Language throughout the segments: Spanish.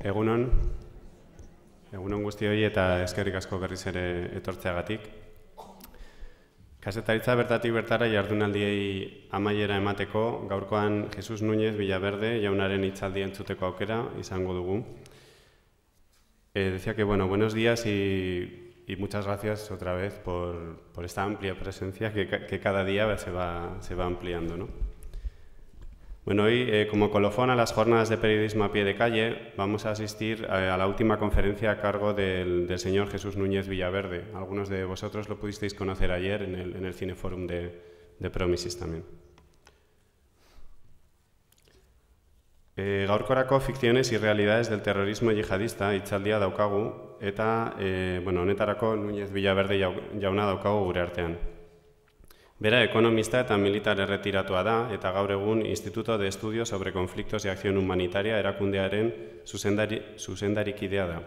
Egunon guztioi eta eskerrik asko berriz ere etortzeagatik. Kazetaritza bertatik bertara jardunaldiei amaiera emateko, gaurkoan Jesus Núñez Villaverde jaunaren hitzaldia entzuteko aukera izango dugu. Decía que, buenos días y muchas gracias otra vez por esta amplia presencia que cada día se va ampliando, ¿no? Hoy, como colofón a las jornadas de periodismo a pie de calle, vamos a asistir a la última conferencia a cargo del señor Jesús Núñez Villaverde. Algunos de vosotros lo pudisteis conocer ayer en el Cineforum de Promisis también. Gaurkorako ficciones y realidades del terrorismo yihadista hitzaldia daukagu, eta honetarako Núñez Villaverde jauna daukagu gure artean. Bera ekonomista eta militar erretiratua da, eta gaur egun Instituto de Estudios sobre Conflictos y Acción Humanitaria erakundearen zuzendarikidea da.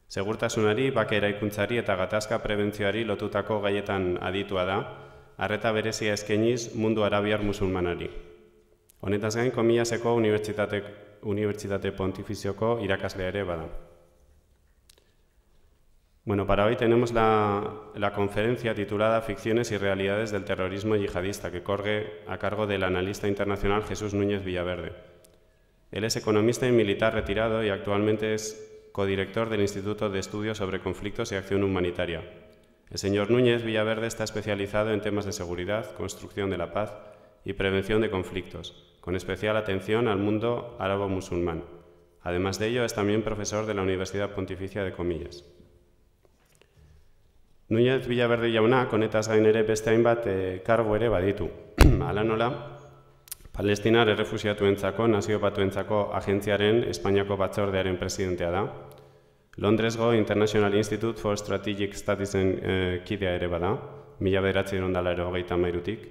Segurtasunari, bake eraikuntzari eta gatazka prebentzioari lotutako gaietan aditua da, arreta berezia eskainiz mundu arabiar musulmanari. Honetaz gain, Comillaseko Unibertsitate Pontifizioko irakaslea ere bada. Para hoy tenemos la conferencia titulada Ficciones y realidades del terrorismo yihadista, que corre a cargo del analista internacional Jesús Núñez Villaverde. Él es economista y militar retirado y actualmente es codirector del Instituto de Estudios sobre Conflictos y Acción Humanitaria. El señor Núñez Villaverde está especializado en temas de seguridad, construcción de la paz y prevención de conflictos, con especial atención al mundo árabo-musulmán. Además de ello, es también profesor de la Universidad Pontificia de Comillas. Núñez Villaverde jaunak honetaz gain ere beste hainbat kargu ere baditu. Hala nola, Palestinar errefuxiatuentzako Nazio Batuentzako Agentziaren Espainiako Batzordearen presidentea da. Londresgo International Institute for Strategic Studiesen kidea ere bada, 1983tik.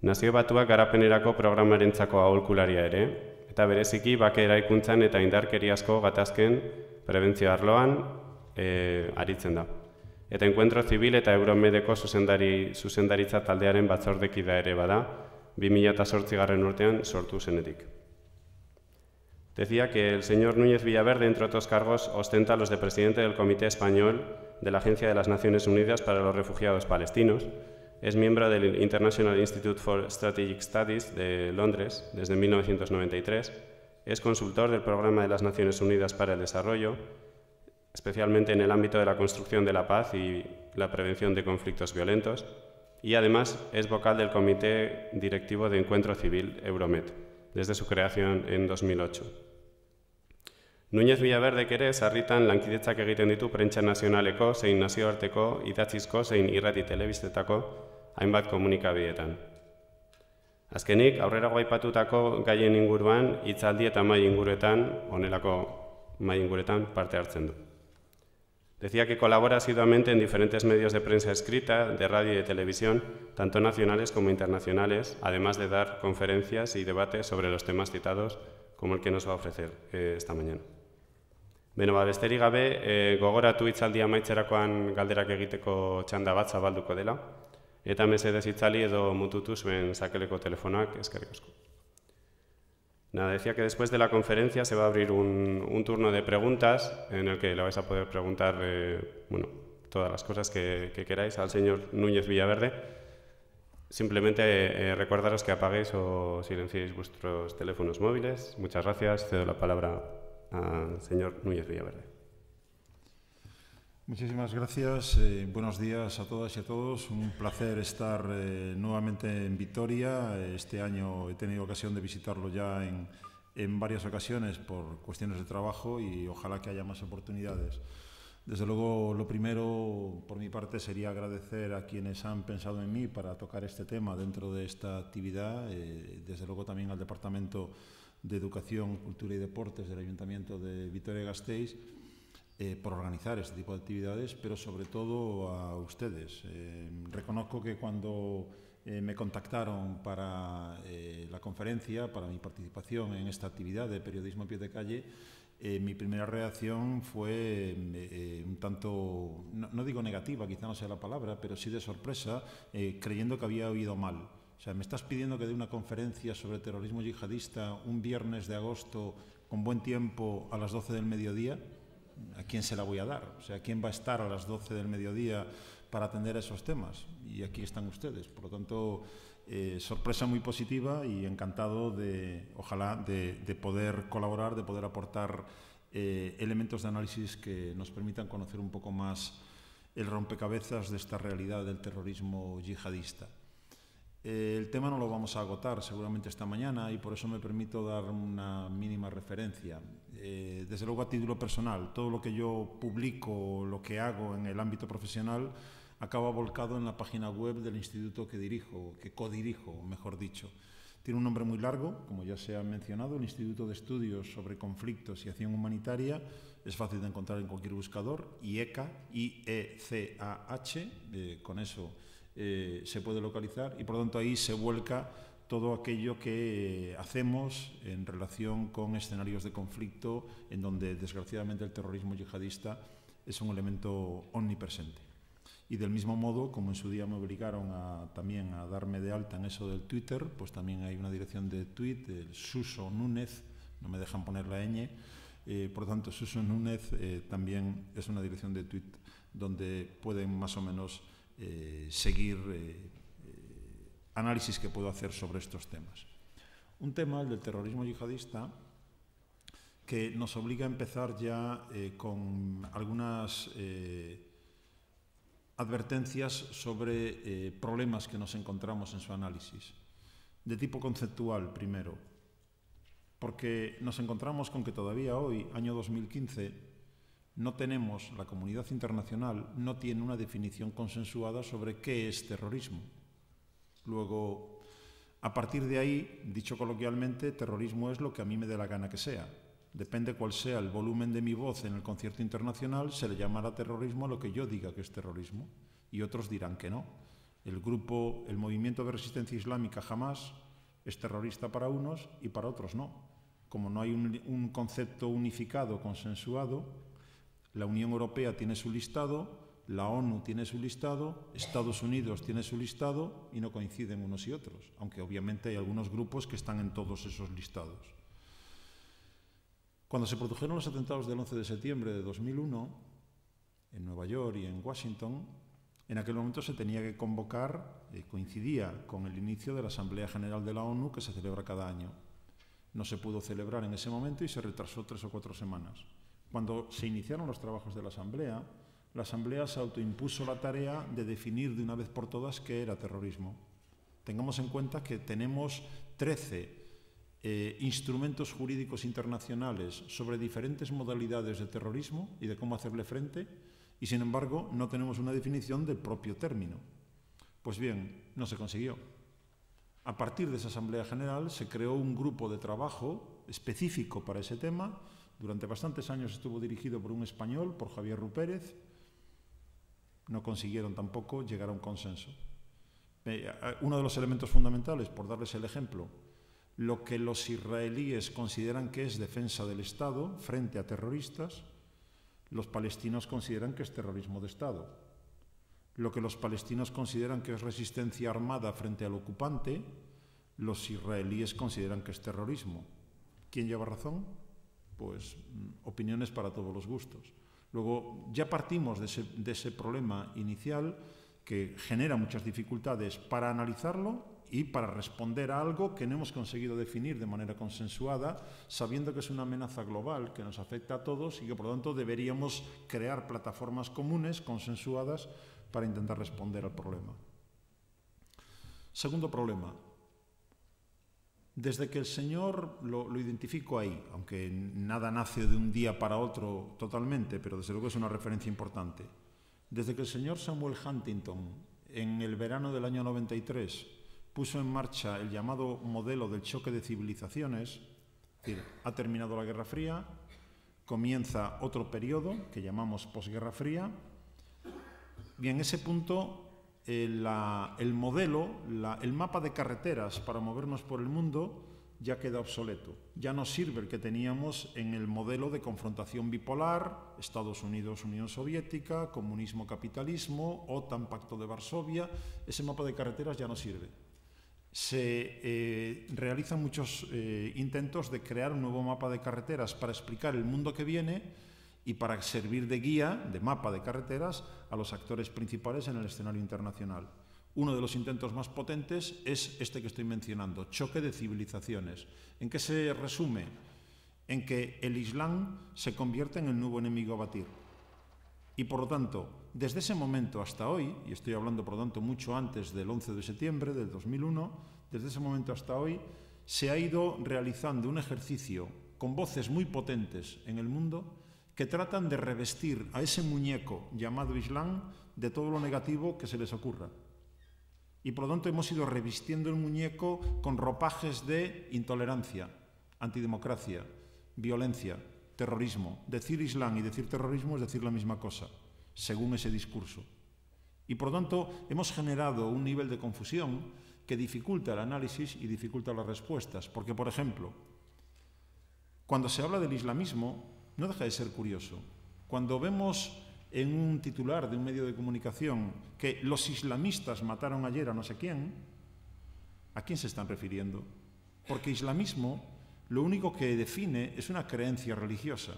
Nazio Batuak garapenerako programarentzako aholkularia ere, eta bereziki bake eraikuntzan eta indarkeriazko gatazken prebentzio arloan aritzen da. Eta Encuentro Zibil eta Euromedeko zuzendaritza taldearen batzordekidea ere bada, 2008 urtean sortu zenetik. Decía que el señor Núñez Villaverde, entre otros cargos, ostenta los de presidente del Comité Español de la Agencia de las Naciones Unidas para los Refugiados Palestinos, es miembro del International Institute for Strategic Studies de Londres desde 1993, es consultor del Programa de las Naciones Unidas para el Desarrollo, especialmente en el ámbito de la construcción de la paz y la prevención de conflictos violentos, y además es vocal del Comité Directivo de Encuentro Civil, Euromed, desde su creación en 2008. Núñez Villaverdek ere sarritan lankidetzak egiten ditu prentsa nazionaleko, zein nazioarteko, idatzizko, zein irrati telebistetako, hainbat komunikabideetan. Azkenik, aurrerago aipatutako gaien inguruan, hitzaldi eta mahai inguruetan, honelako mahai inguruetan parte hartzen du. Decía que colabora asiduamente en diferentes medios de prensa escrita, de radio y de televisión, tanto nacionales como internacionales, además de dar conferencias y debates sobre los temas citados, como el que nos va a ofrecer esta mañana. Besterik gabe, gogoratu hitzaldia amaitzerakoan galderak egiteko txanda bat zabalduko dela, eta mesedez itzali edo mututu zuen sakeleko telefonoak, eskerrik asko. Decía que después de la conferencia se va a abrir un turno de preguntas en el que le vais a poder preguntar todas las cosas que queráis al señor Núñez Villaverde. Simplemente recordaros que apaguéis o silenciéis vuestros teléfonos móviles. Muchas gracias. Cedo la palabra al señor Núñez Villaverde. Muchísimas gracias. Buenos días a todas y a todos. Un placer estar nuevamente en Vitoria. Este año he tenido ocasión de visitarlo ya en varias ocasiones por cuestiones de trabajo y ojalá que haya más oportunidades. Desde luego, lo primero por mi parte sería agradecer a quienes han pensado en mí para tocar este tema dentro de esta actividad. Desde luego también al Departamento de Educación, Cultura y Deportes del Ayuntamiento de Vitoria-Gasteiz por organizar este tipo de actividades, pero sobre todo a ustedes. Reconozco que cuando me contactaron para la conferencia, para mi participación en esta actividad de periodismo a pie de calle, mi primera reacción fue un tanto, no digo negativa, quizá no sea la palabra, pero sí de sorpresa, creyendo que había oído mal. O sea, me estás pidiendo que dé una conferencia sobre terrorismo yihadista un viernes de agosto con buen tiempo a las 12 del mediodía, ¿a quién se la voy a dar? O sea, ¿quién va a estar a las 12 del mediodía para atender esos temas? Y aquí están ustedes. Por lo tanto, sorpresa muy positiva y encantado ojalá, de poder colaborar, de poder aportar elementos de análisis que nos permitan conocer un poco más el rompecabezas de esta realidad del terrorismo yihadista. El tema no lo vamos a agotar seguramente esta mañana y por eso me permito dar una mínima referencia. Desde luego, a título personal, todo lo que yo publico, lo que hago en el ámbito profesional, acaba volcado en la página web del instituto que dirijo, que codirijo, mejor dicho. Tiene un nombre muy largo, como ya se ha mencionado, el Instituto de Estudios sobre Conflictos y Acción Humanitaria. Es fácil de encontrar en cualquier buscador, IECAH, I-E-C-A-H, con eso se puede localizar, y por lo tanto ahí se vuelca todo aquello que hacemos en relación con escenarios de conflicto en donde desgraciadamente el terrorismo yihadista es un elemento omnipresente. Y del mismo modo, como en su día me obligaron también a darme de alta en eso del Twitter, pues también hay una dirección de tweet, el Suso Núñez, no me dejan poner la ñ, por lo tanto Suso Núñez también es una dirección de tweet donde pueden más o menos seguir análisis que puedo hacer sobre estos temas. Un tema, el del terrorismo yihadista, que nos obliga a empezar ya con algunas advertencias sobre problemas que nos encontramos en su análisis. De tipo conceptual, primero, porque nos encontramos con que todavía hoy, año 2015, no tenemos, la comunidad internacional no tiene una definición consensuada sobre qué es terrorismo. Luego, a partir de ahí, dicho coloquialmente, terrorismo es lo que a mí me dé la gana que sea. Depende cuál sea el volumen de mi voz en el concierto internacional, se le llamará terrorismo a lo que yo diga que es terrorismo, y otros dirán que no. El movimiento de resistencia islámica Hamás es terrorista para unos y para otros no. Como no hay un concepto unificado, consensuado, la Unión Europea tiene su listado, la ONU tiene su listado, Estados Unidos tiene su listado y no coinciden unos y otros, aunque obviamente hay algunos grupos que están en todos esos listados. Cuando se produjeron los atentados del 11 de septiembre de 2001, en Nueva York y en Washington, en aquel momento se tenía que convocar, coincidía con el inicio de la Asamblea General de la ONU que se celebra cada año. No se pudo celebrar en ese momento y se retrasó 3 o 4 semanas. Cuando se iniciaron los trabajos de la Asamblea se autoimpuso la tarea de definir de una vez por todas qué era terrorismo. Tengamos en cuenta que tenemos 13 instrumentos jurídicos internacionales sobre diferentes modalidades de terrorismo y de cómo hacerle frente, y sin embargo no tenemos una definición del propio término. Pues bien, no se consiguió. A partir de esa Asamblea General se creó un grupo de trabajo específico para ese tema. Durante bastantes años estuvo dirigido por un español, por Javier Rupérez. No consiguieron tampoco llegar a un consenso. Uno de los elementos fundamentales, por darles el ejemplo, lo que los israelíes consideran que es defensa del Estado frente a terroristas, los palestinos consideran que es terrorismo de Estado. Lo que los palestinos consideran que es resistencia armada frente al ocupante, los israelíes consideran que es terrorismo. ¿Quién lleva razón? Pues opiniones para todos los gustos. Luego, ya partimos de ese problema inicial que genera muchas dificultades para analizarlo y para responder a algo que no hemos conseguido definir de manera consensuada, sabiendo que es una amenaza global que nos afecta a todos y que, por lo tanto, deberíamos crear plataformas comunes, consensuadas, para intentar responder al problema. Segundo problema. Desde que el señor, lo identifico ahí, aunque nada nace de un día para otro totalmente, pero desde luego es una referencia importante. Desde que el señor Samuel Huntington, en el verano del año 93, puso en marcha el llamado modelo del choque de civilizaciones, es decir, ha terminado la Guerra Fría, comienza otro periodo que llamamos posguerra fría, y en ese punto el modelo, el mapa de carreteras para movernos por el mundo ya queda obsoleto. Ya no sirve el que teníamos en el modelo de confrontación bipolar, Estados Unidos, Unión Soviética, comunismo, capitalismo, OTAN, Pacto de Varsovia. Ese mapa de carreteras ya no sirve. se realizan muchos intentos de crear un nuevo mapa de carreteras para explicar el mundo que viene y para servir de guía, de mapa de carreteras, a los actores principales en el escenario internacional. Uno de los intentos más potentes es este que estoy mencionando, choque de civilizaciones. ¿En qué se resume? En que el Islam se convierte en el nuevo enemigo a batir. Y por lo tanto, desde ese momento hasta hoy, y estoy hablando por lo tanto mucho antes del 11 de septiembre del 2001, desde ese momento hasta hoy, se ha ido realizando un ejercicio con voces muy potentes en el mundo que tratan de revestir a ese muñeco llamado Islam de todo lo negativo que se les ocurra. Y por lo tanto hemos ido revistiendo el muñeco con ropajes de intolerancia, antidemocracia, violencia, terrorismo. Decir Islam y decir terrorismo es decir la misma cosa, según ese discurso. Y por lo tanto hemos generado un nivel de confusión que dificulta el análisis y dificulta las respuestas. Porque, por ejemplo, cuando se habla del islamismo, no deja de ser curioso. Cuando vemos en un titular de un medio de comunicación que los islamistas mataron ayer a no sé quién, ¿a quién se están refiriendo? Porque islamismo lo único que define es una creencia religiosa.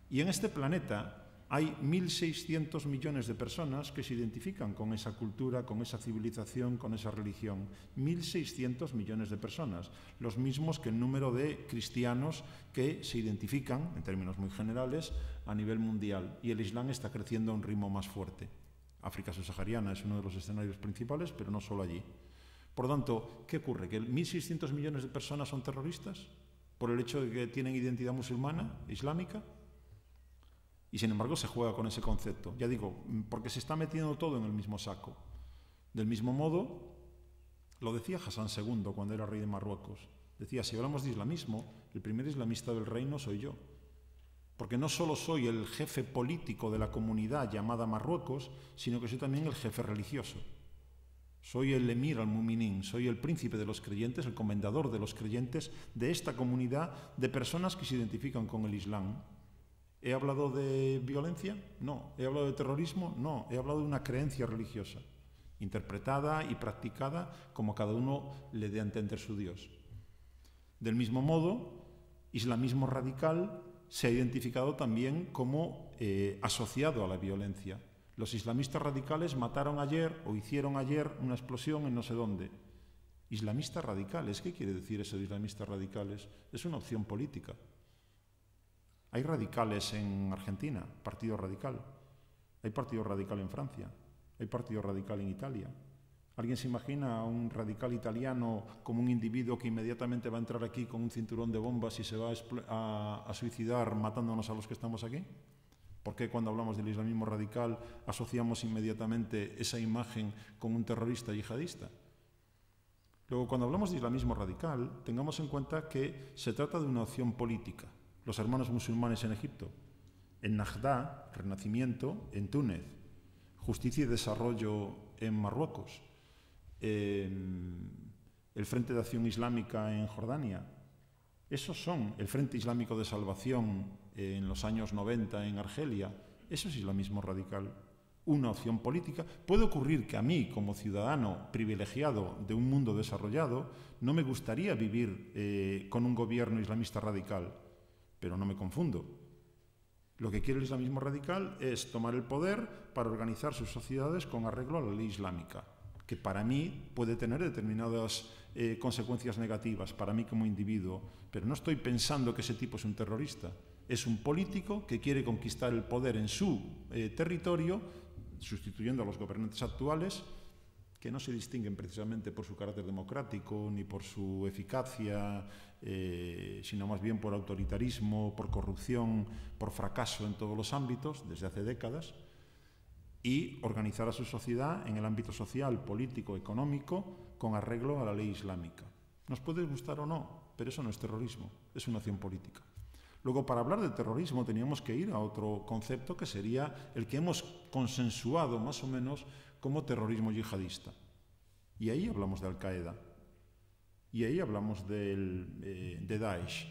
Y en este planeta hay 1.600 millones de personas que se identifican con esa cultura, con esa civilización, con esa religión. 1.600 millones de personas, los mismos que el número de cristianos que se identifican, en términos muy generales, a nivel mundial. Y el Islam está creciendo a un ritmo más fuerte. África subsahariana es uno de los escenarios principales, pero no solo allí. Por lo tanto, ¿qué ocurre? ¿Que 1.600 millones de personas son terroristas por el hecho de que tienen identidad musulmana, islámica? Y sin embargo se juega con ese concepto. Ya digo, porque se está metiendo todo en el mismo saco. Del mismo modo, lo decía Hassan II cuando era rey de Marruecos. Decía, si hablamos de islamismo, el primer islamista del reino soy yo. Porque no solo soy el jefe político de la comunidad llamada Marruecos, sino que soy también el jefe religioso. Soy el emir al-Muminin, soy el príncipe de los creyentes, el comendador de los creyentes de esta comunidad de personas que se identifican con el Islam. ¿He hablado de violencia? No. ¿He hablado de terrorismo? No. He hablado de una creencia religiosa, interpretada y practicada como cada uno le dé a entender su Dios. Del mismo modo, islamismo radical se ha identificado también como asociado a la violencia. Los islamistas radicales mataron ayer o hicieron ayer una explosión en no sé dónde. Islamistas radicales, ¿qué quiere decir eso de islamistas radicales? Es una opción política. Hay radicales en Argentina, partido radical. Hay partido radical en Francia. Hay partido radical en Italia. ¿Alguien se imagina a un radical italiano como un individuo que inmediatamente va a entrar aquí con un cinturón de bombas y se va a suicidar matándonos a los que estamos aquí? ¿Por qué cuando hablamos del islamismo radical asociamos inmediatamente esa imagen con un terrorista yihadista? Luego, cuando hablamos de islamismo radical, tengamos en cuenta que se trata de una opción política. Los hermanos musulmanes en Egipto, en Nahdá, Renacimiento, en Túnez, Justicia y Desarrollo en Marruecos, el Frente de Acción Islámica en Jordania. Esos son el Frente Islámico de Salvación en los años 90 en Argelia. Eso es islamismo radical, una opción política. Puede ocurrir que a mí, como ciudadano privilegiado de un mundo desarrollado, no me gustaría vivir con un gobierno islamista radical, pero no me confundo. Lo que quiere el islamismo radical es tomar el poder para organizar sus sociedades con arreglo a la ley islámica, que para mí puede tener determinadas consecuencias negativas, para mí como individuo, pero no estoy pensando que ese tipo es un terrorista. Es un político que quiere conquistar el poder en su territorio, sustituyendo a los gobernantes actuales, que no se distinguen precisamente por su carácter democrático ni por su eficacia, sino más bien por autoritarismo, por corrupción, por fracaso en todos los ámbitos desde hace décadas, y organizar a su sociedad en el ámbito social, político, económico, con arreglo a la ley islámica. Nos puede gustar o no, pero eso no es terrorismo, es una acción política. Luego, para hablar de terrorismo, teníamos que ir a otro concepto que sería el que hemos consensuado más o menos como terrorismo yihadista. Y ahí hablamos de Al-Qaeda, y ahí hablamos de Daesh,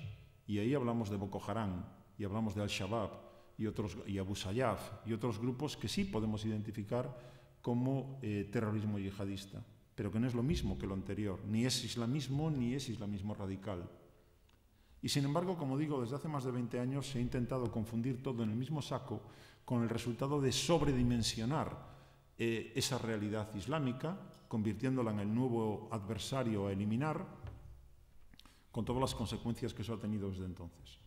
y ahí hablamos de Boko Haram, y hablamos de Al-Shabaab, y Abu Sayyaf, y otros grupos que sí podemos identificar como terrorismo yihadista. pero que no es lo mismo que lo anterior, ni es islamismo radical. Y sin embargo, como digo, desde hace más de 20 años se ha intentado confundir todo en el mismo saco con el resultado de sobredimensionar esa realidad islámica, convirtiéndola en el nuevo adversario a eliminar, con todas las consecuencias que eso ha tenido desde entonces.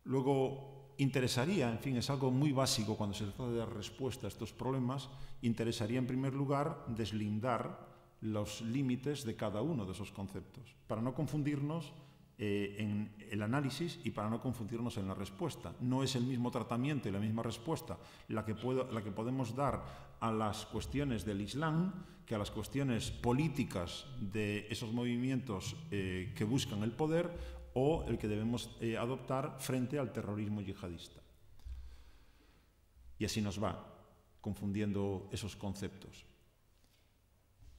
Luego, interesaría, en fin, es algo muy básico cuando se trata de dar respuesta a estos problemas, interesaría en primer lugar deslindar los límites de cada uno de esos conceptos, para no confundirnos en el análisis y para no confundirnos en la respuesta. No es el mismo tratamiento y la misma respuesta la que podemos dar a las cuestiones del Islam que a las cuestiones políticas de esos movimientos que buscan el poder o el que debemos adoptar frente al terrorismo yihadista. Y así nos va confundiendo esos conceptos.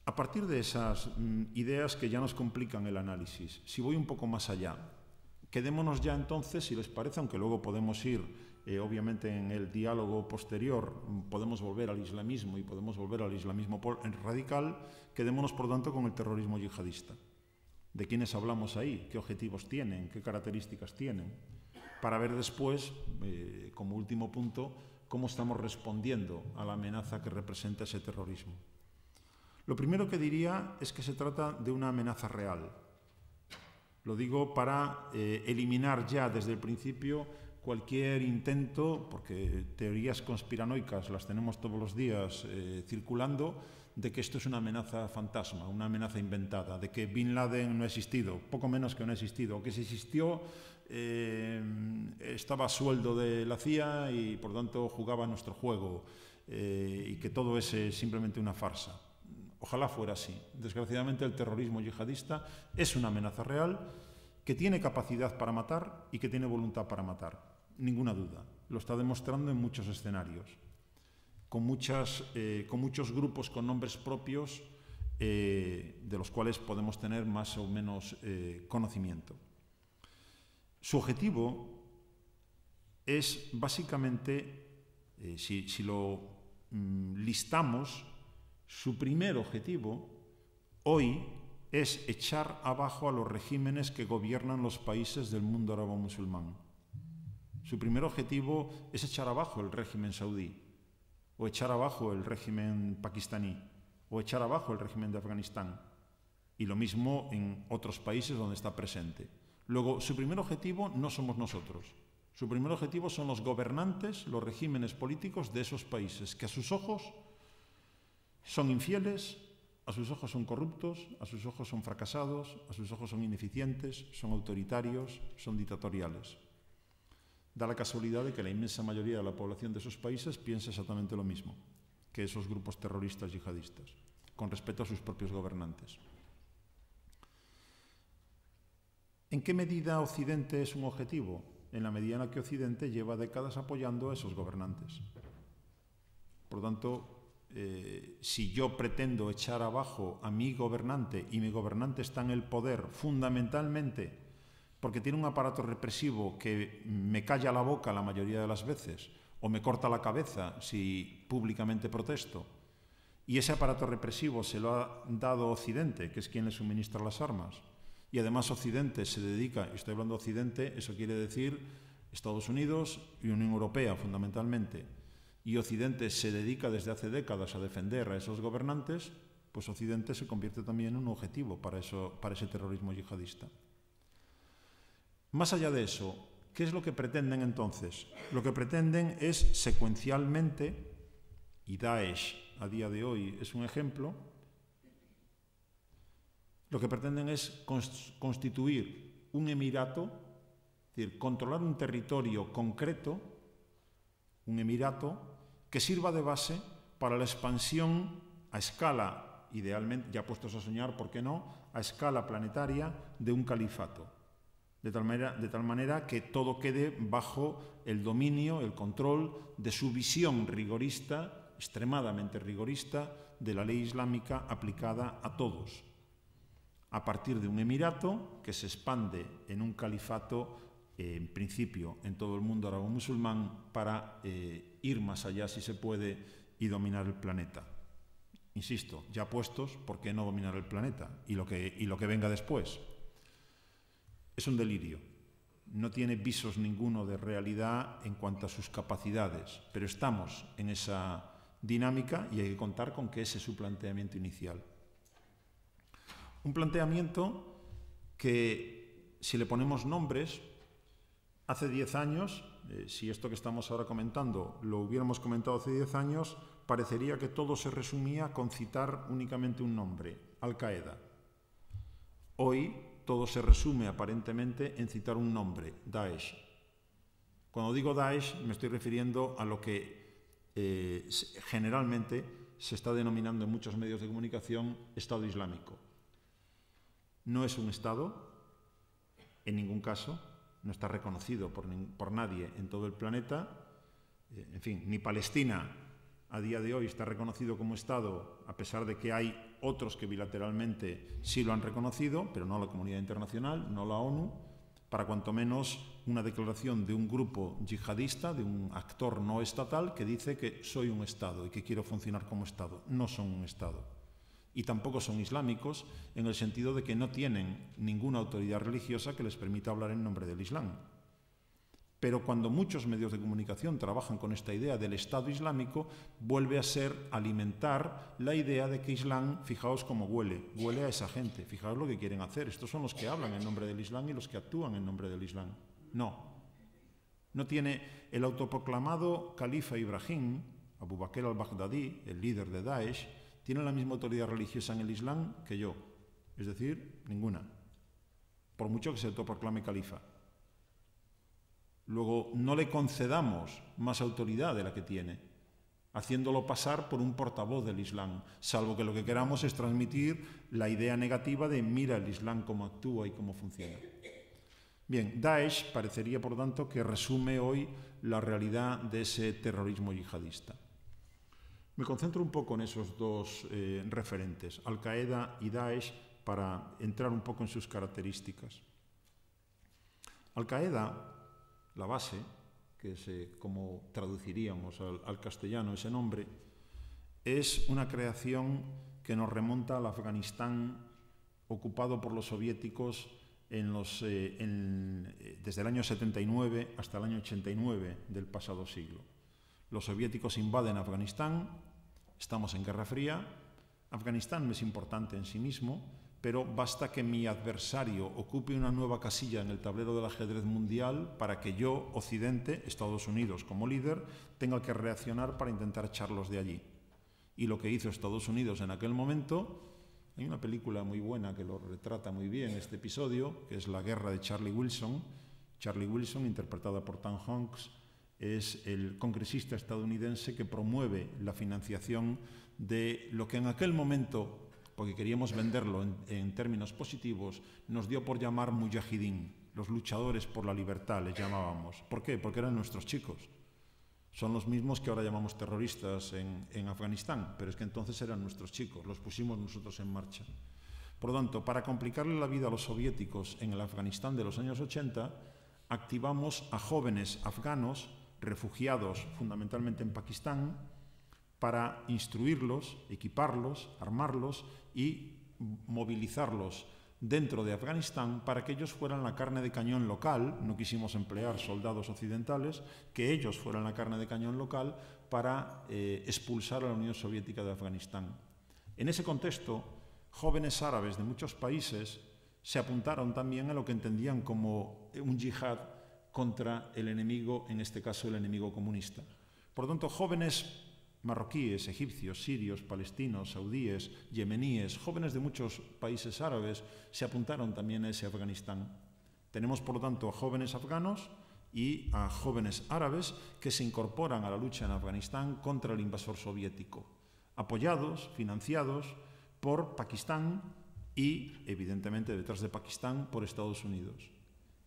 A partir de esas ideas que ya nos complican el análisis, si voy un poco más allá, quedémonos ya entonces, si les parece, aunque luego podemos ir, obviamente en el diálogo posterior, podemos volver al islamismo y podemos volver al islamismo radical, quedémonos por tanto con el terrorismo yihadista. ¿De quiénes hablamos ahí? ¿Qué objetivos tienen? ¿Qué características tienen? Para ver después, como último punto, cómo estamos respondiendo a la amenaza que representa ese terrorismo. Lo primero que diría es que se trata de una amenaza real. Lo digo para eliminar ya desde el principio cualquier intento, porque teorías conspiranoicas las tenemos todos los días circulando, de que esto es una amenaza fantasma, una amenaza inventada, de que Bin Laden no ha existido, poco menos que no ha existido, o que si existió estaba a sueldo de la CIA y por tanto jugaba nuestro juego, y que todo es simplemente una farsa. Ojalá fuera así. Desgraciadamente el terrorismo yihadista es una amenaza real que tiene capacidad para matar y que tiene voluntad para matar. Ninguna duda. Lo está demostrando en muchos escenarios, con muchos grupos con nombres propios de los cuales podemos tener más o menos conocimiento. Su objetivo es básicamente, si lo listamos, su primer objetivo hoy es echar abajo a los regímenes que gobiernan los países del mundo árabe musulmán. Su primer objetivo es echar abajo el régimen saudí, o echar abajo el régimen pakistaní, o echar abajo el régimen de Afganistán. Y lo mismo en otros países donde está presente. Luego, su primer objetivo no somos nosotros. Su primer objetivo son los gobernantes, los regímenes políticos de esos países, que a sus ojos son infieles, a sus ojos son corruptos, a sus ojos son fracasados, a sus ojos son ineficientes, son autoritarios, son dictatoriales. Da la casualidad de que la inmensa mayoría de la población de esos países piensa exactamente lo mismo que esos grupos terroristas yihadistas, con respecto a sus propios gobernantes. ¿En qué medida Occidente es un objetivo? En la medida en la que Occidente lleva décadas apoyando a esos gobernantes. Por lo tanto, si yo pretendo echar abajo a mi gobernante y mi gobernante está en el poder fundamentalmente porque tiene un aparato represivo que me calla la boca la mayoría de las veces o me corta la cabeza si públicamente protesto, y ese aparato represivo se lo ha dado Occidente, que es quien le suministra las armas, y además Occidente se dedica, y estoy hablando de Occidente, eso quiere decir Estados Unidos y Unión Europea fundamentalmente, y Occidente se dedica desde hace décadas a defender a esos gobernantes, pues Occidente se convierte también en un objetivo para ese terrorismo yihadista. Más allá de eso, ¿qué es lo que pretenden entonces? Lo que pretenden es secuencialmente, y Daesh a día de hoy es un ejemplo, lo que pretenden es constituir un emirato, es decir, controlar un territorio concreto, un emirato, que sirva de base para la expansión a escala, idealmente, ya puestos a soñar, ¿por qué no?, a escala planetaria de un califato. De tal manera que todo quede bajo el dominio, el control de su visión rigorista, extremadamente rigorista, de la ley islámica aplicada a todos, a partir de un emirato que se expande en un califato, en principio en todo el mundo árabe musulmán, para ir más allá si se puede y dominar el planeta. Insisto, ya puestos, ¿por qué no dominar el planeta y lo que venga después? Es un delirio. No tiene visos ninguno de realidad en cuanto a sus capacidades, pero estamos en esa dinámica y hay que contar con que ese es su planteamiento inicial. Un planteamiento que, si le ponemos nombres, hace 10 años, si esto que estamos ahora comentando lo hubiéramos comentado hace 10 años, parecería que todo se resumía con citar únicamente un nombre, Al-Qaeda. Hoy todo se resume aparentemente en citar un nombre, Daesh. Cuando digo Daesh me estoy refiriendo a lo que generalmente se está denominando en muchos medios de comunicación Estado Islámico. No es un Estado, en ningún caso, no está reconocido por nadie en todo el planeta. En fin, ni Palestina a día de hoy está reconocido como Estado, a pesar de que hay otros que bilateralmente sí lo han reconocido, pero no la comunidad internacional, no la ONU, para cuanto menos una declaración de un grupo yihadista, de un actor no estatal, que dice que soy un Estado y que quiero funcionar como Estado. No son un Estado. Y tampoco son islámicos, en el sentido de que no tienen ninguna autoridad religiosa que les permita hablar en nombre del Islam. Pero cuando muchos medios de comunicación trabajan con esta idea del Estado Islámico, vuelve a ser alimentar la idea de que Islam, fijaos cómo huele a esa gente, fijaos lo que quieren hacer. Estos son los que hablan en nombre del Islam y los que actúan en nombre del Islam. No tiene el autoproclamado califa Ibrahim, Abu Bakr al-Baghdadi, el líder de Daesh, tiene la misma autoridad religiosa en el Islam que yo, es decir, ninguna, por mucho que se autoproclame califa. Luego, no le concedamos más autoridad de la que tiene, haciéndolo pasar por un portavoz del Islam, salvo que lo que queramos es transmitir la idea negativa de mira el Islam cómo actúa y cómo funciona. Bien, Daesh parecería, por lo tanto, que resume hoy la realidad de ese terrorismo yihadista. Me concentro un poco en esos dos referentes, Al-Qaeda y Daesh, para entrar un poco en sus características. Al-Qaeda, la base, que es como traduciríamos al castellano ese nombre, es una creación que nos remonta al Afganistán ocupado por los soviéticos desde el año 79 hasta el año 89 del pasado siglo. Los soviéticos invaden Afganistán, estamos en Guerra Fría. Afganistán no es importante en sí mismo, pero basta que mi adversario ocupe una nueva casilla en el tablero del ajedrez mundial para que yo, Occidente, Estados Unidos como líder, tenga que reaccionar para intentar echarlos de allí. Y lo que hizo Estados Unidos en aquel momento, hay una película muy buena que lo retrata muy bien este episodio, que es La guerra de Charlie Wilson. Charlie Wilson, interpretada por Tom Hanks, es el congresista estadounidense que promueve la financiación de lo que en aquel momento, porque queríamos venderlo en términos positivos, nos dio por llamar mujahidín, los luchadores por la libertad les llamábamos. ¿Por qué? Porque eran nuestros chicos. Son los mismos que ahora llamamos terroristas en Afganistán, pero es que entonces eran nuestros chicos, los pusimos nosotros en marcha. Por lo tanto, para complicarle la vida a los soviéticos en el Afganistán de los años 80, activamos a jóvenes afganos, refugiados fundamentalmente en Pakistán, para instruirlos, equiparlos, armarlos y movilizarlos dentro de Afganistán para que ellos fueran la carne de cañón local. No quisimos emplear soldados occidentales, que ellos fueran la carne de cañón local para expulsar a la Unión Soviética de Afganistán. En ese contexto, jóvenes árabes de muchos países se apuntaron también a lo que entendían como un yihad contra el enemigo, en este caso el enemigo comunista. Por lo tanto, jóvenes marroquíes, egipcios, sirios, palestinos, saudíes, yemeníes, jóvenes de muchos países árabes se apuntaron también a ese Afganistán. Tenemos, por lo tanto, a jóvenes afganos y a jóvenes árabes que se incorporan a la lucha en Afganistán contra el invasor soviético, apoyados, financiados por Pakistán y, evidentemente, detrás de Pakistán, por Estados Unidos.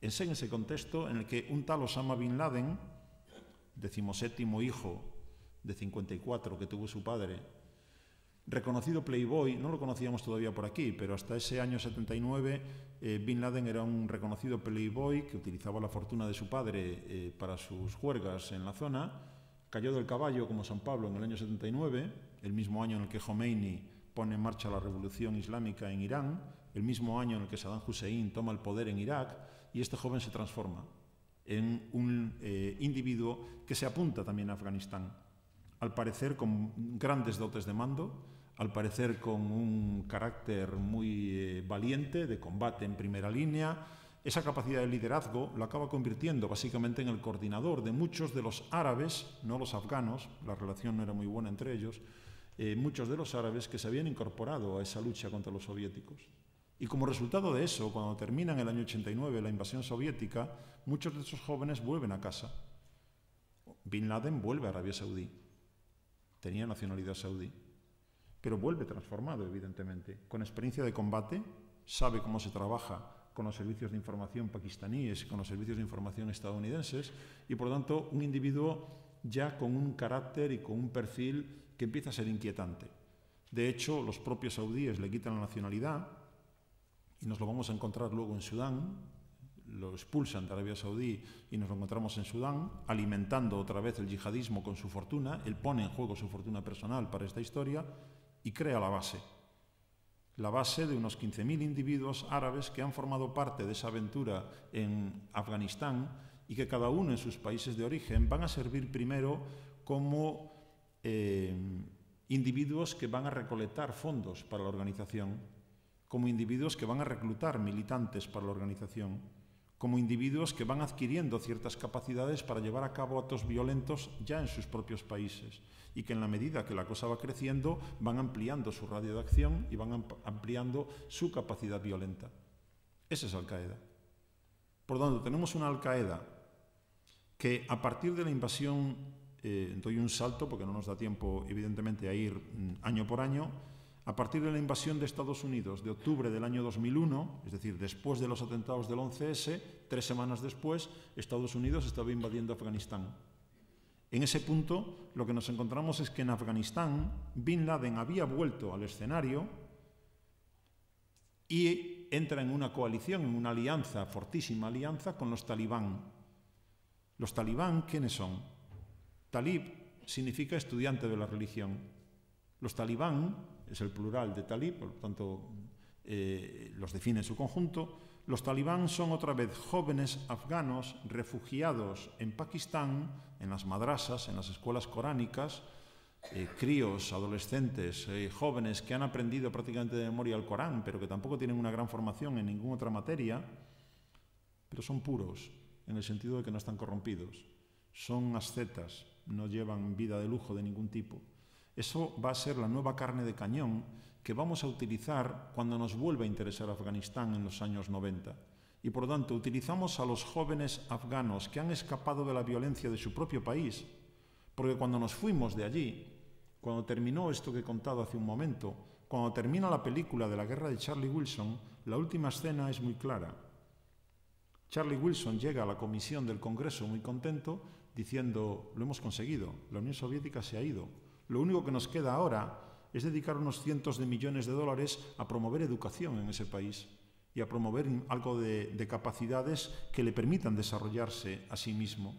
Es en ese contexto en el que un tal Osama Bin Laden, 17º hijo de 54 que tuvo su padre, reconocido playboy, no lo conocíamos todavía por aquí, pero hasta ese año 79 Bin Laden era un reconocido playboy que utilizaba la fortuna de su padre para sus juergas en la zona, cayó del caballo como San Pablo en el año 79, el mismo año en el que Khomeini pone en marcha la revolución islámica en Irán, el mismo año en el que Saddam Hussein toma el poder en Irak, y este joven se transforma en un individuo que se apunta también a Afganistán, al parecer con grandes dotes de mando, al parecer con un carácter muy valiente, de combate en primera línea. Esa capacidad de liderazgo lo acaba convirtiendo básicamente en el coordinador de muchos de los árabes, no los afganos, la relación no era muy buena entre ellos, muchos de los árabes que se habían incorporado a esa lucha contra los soviéticos. Y como resultado de eso, cuando termina en el año 89 la invasión soviética, muchos de esos jóvenes vuelven a casa. Bin Laden vuelve a Arabia Saudí, tenía nacionalidad saudí, pero vuelve transformado, evidentemente, con experiencia de combate, sabe cómo se trabaja con los servicios de información pakistaníes y con los servicios de información estadounidenses, y por lo tanto un individuo ya con un carácter y con un perfil que empieza a ser inquietante. De hecho, los propios saudíes le quitan la nacionalidad, y nos lo vamos a encontrar luego en Sudán, lo expulsan de Arabia Saudí y nos lo encontramos en Sudán, alimentando otra vez el yihadismo con su fortuna. Él pone en juego su fortuna personal para esta historia y crea la base de unos 15.000 individuos árabes que han formado parte de esa aventura en Afganistán y que cada uno en sus países de origen van a servir primero como individuos que van a recolectar fondos para la organización, como individuos que van a reclutar militantes para la organización, como individuos que van adquiriendo ciertas capacidades para llevar a cabo actos violentos ya en sus propios países, y que en la medida que la cosa va creciendo van ampliando su radio de acción y van ampliando su capacidad violenta. Esa es Al-Qaeda. Por lo tanto, tenemos una Al-Qaeda que a partir de la invasión, doy un salto porque no nos da tiempo evidentemente a ir año por año, a partir de la invasión de Estados Unidos de octubre del año 2001, es decir, después de los atentados del 11S, 3 semanas después, Estados Unidos estaba invadiendo Afganistán. En ese punto, lo que nos encontramos es que en Afganistán, Bin Laden había vuelto al escenario y entra en una coalición, en una alianza, fortísima alianza, con los talibán. ¿Los talibán quiénes son? Talib significa estudiante de la religión. Los talibán es el plural de talib, por lo tanto los define en su conjunto. Los talibán son otra vez jóvenes afganos refugiados en Pakistán, en las madrasas, en las escuelas coránicas, críos, adolescentes, jóvenes que han aprendido prácticamente de memoria el Corán, pero que tampoco tienen una gran formación en ninguna otra materia, pero son puros, en el sentido de que no están corrompidos. Son ascetas, no llevan vida de lujo de ningún tipo. Eso va a ser la nueva carne de cañón que vamos a utilizar cuando nos vuelva a interesar Afganistán en los años 90. Y por lo tanto utilizamos a los jóvenes afganos que han escapado de la violencia de su propio país, porque cuando nos fuimos de allí, cuando terminó esto que he contado hace un momento, cuando termina la película de la guerra de Charlie Wilson, la última escena es muy clara. Charlie Wilson llega a la comisión del Congreso muy contento diciendo: lo hemos conseguido, la Unión Soviética se ha ido. Lo único que nos queda ahora es dedicar unos cientos de millones de dólares a promover educación en ese país y a promover algo de capacidades que le permitan desarrollarse a sí mismo.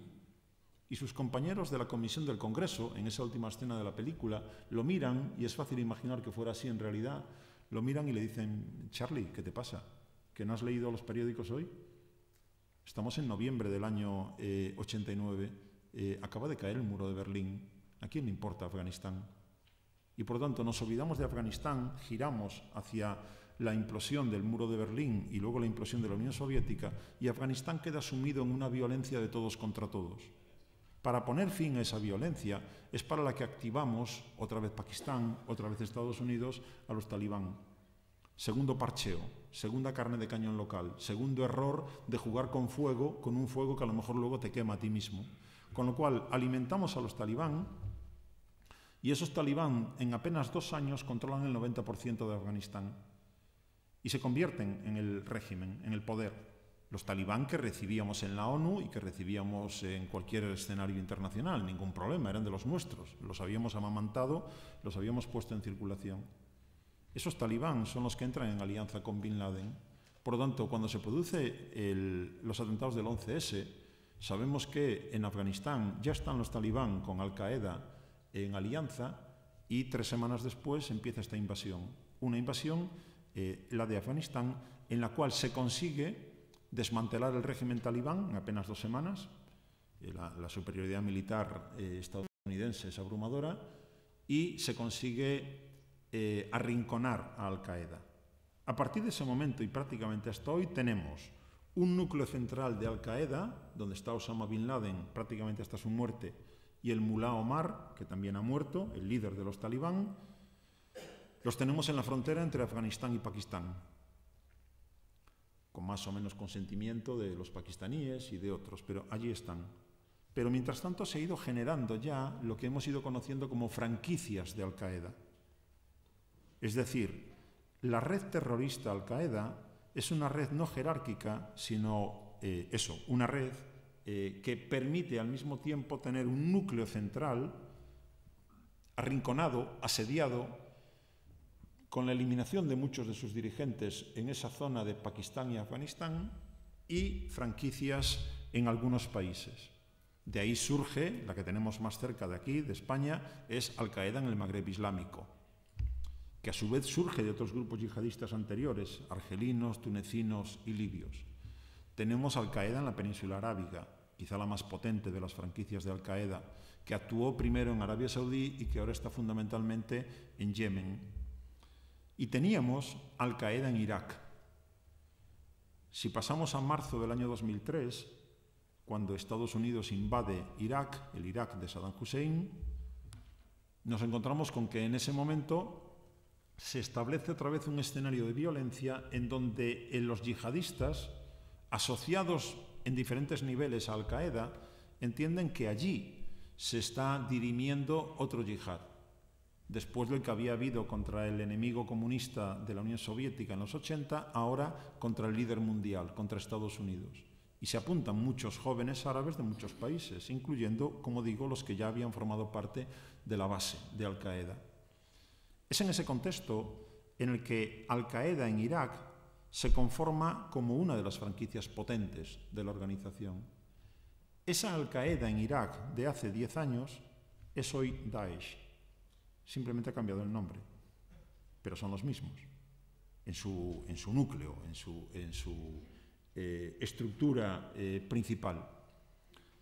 Y sus compañeros de la comisión del Congreso, en esa última escena de la película, lo miran, y es fácil imaginar que fuera así en realidad, lo miran y le dicen: Charlie, ¿qué te pasa? ¿Que no has leído los periódicos hoy? Estamos en noviembre del año 89, acaba de caer el muro de Berlín. ¿A quién le importa Afganistán? Y por lo tanto nos olvidamos de Afganistán, giramos hacia la implosión del muro de Berlín y luego la implosión de la Unión Soviética, y Afganistán queda sumido en una violencia de todos contra todos. Para poner fin a esa violencia es para la que activamos otra vez Pakistán, otra vez Estados Unidos, a los talibán. Segundo parcheo, segunda carne de cañón local, segundo error de jugar con fuego, con un fuego que a lo mejor luego te quema a ti mismo. Con lo cual alimentamos a los talibán, y esos talibán en apenas 2 años controlan el 90% de Afganistán y se convierten en el régimen, en el poder. Los talibán que recibíamos en la ONU y que recibíamos en cualquier escenario internacional, ningún problema, eran de los nuestros, los habíamos amamantado, los habíamos puesto en circulación. Esos talibán son los que entran en alianza con Bin Laden. Por lo tanto, cuando se producen los atentados del 11S, Sabemos que en Afganistán ya están los talibán con Al-Qaeda en alianza y 3 semanas después empieza esta invasión. Una invasión, la de Afganistán, en la cual se consigue desmantelar el régimen talibán en apenas 2 semanas. La superioridad militar estadounidense es abrumadora y se consigue arrinconar a Al-Qaeda. A partir de ese momento y prácticamente hasta hoy tenemos un núcleo central de Al-Qaeda, donde está Osama Bin Laden prácticamente hasta su muerte, y el Mullah Omar, que también ha muerto, el líder de los talibán. Los tenemos en la frontera entre Afganistán y Pakistán, con más o menos consentimiento de los pakistaníes y de otros, pero allí están. Pero mientras tanto se ha ido generando ya lo que hemos ido conociendo como franquicias de Al-Qaeda. Es decir, la red terrorista Al-Qaeda es una red no jerárquica, sino una red que permite al mismo tiempo tener un núcleo central arrinconado, asediado, con la eliminación de muchos de sus dirigentes en esa zona de Pakistán y Afganistán, y franquicias en algunos países. De ahí surge, la que tenemos más cerca de aquí, de España, es Al-Qaeda en el Magreb Islámico, que a su vez surge de otros grupos yihadistas anteriores, argelinos, tunecinos y libios. Tenemos Al-Qaeda en la península arábiga, quizá la más potente de las franquicias de Al-Qaeda, que actuó primero en Arabia Saudí y que ahora está fundamentalmente en Yemen. Y teníamos Al-Qaeda en Irak. Si pasamos a marzo del año 2003, cuando Estados Unidos invade Irak, el Irak de Saddam Hussein, nos encontramos con que en ese momento se establece otra vez un escenario de violencia en donde los yihadistas, asociados en diferentes niveles a Al-Qaeda, entienden que allí se está dirimiendo otro yihad. Después del que había habido contra el enemigo comunista de la Unión Soviética en los 80, ahora contra el líder mundial, contra Estados Unidos. Y se apuntan muchos jóvenes árabes de muchos países, incluyendo, como digo, los que ya habían formado parte de la base de Al-Qaeda. Es en ese contexto en el que Al-Qaeda en Irak se conforma como una de las franquicias potentes de la organización. Esa Al-Qaeda en Irak de hace 10 años es hoy Daesh. Simplemente ha cambiado el nombre, pero son los mismos, en su núcleo, en su estructura principal.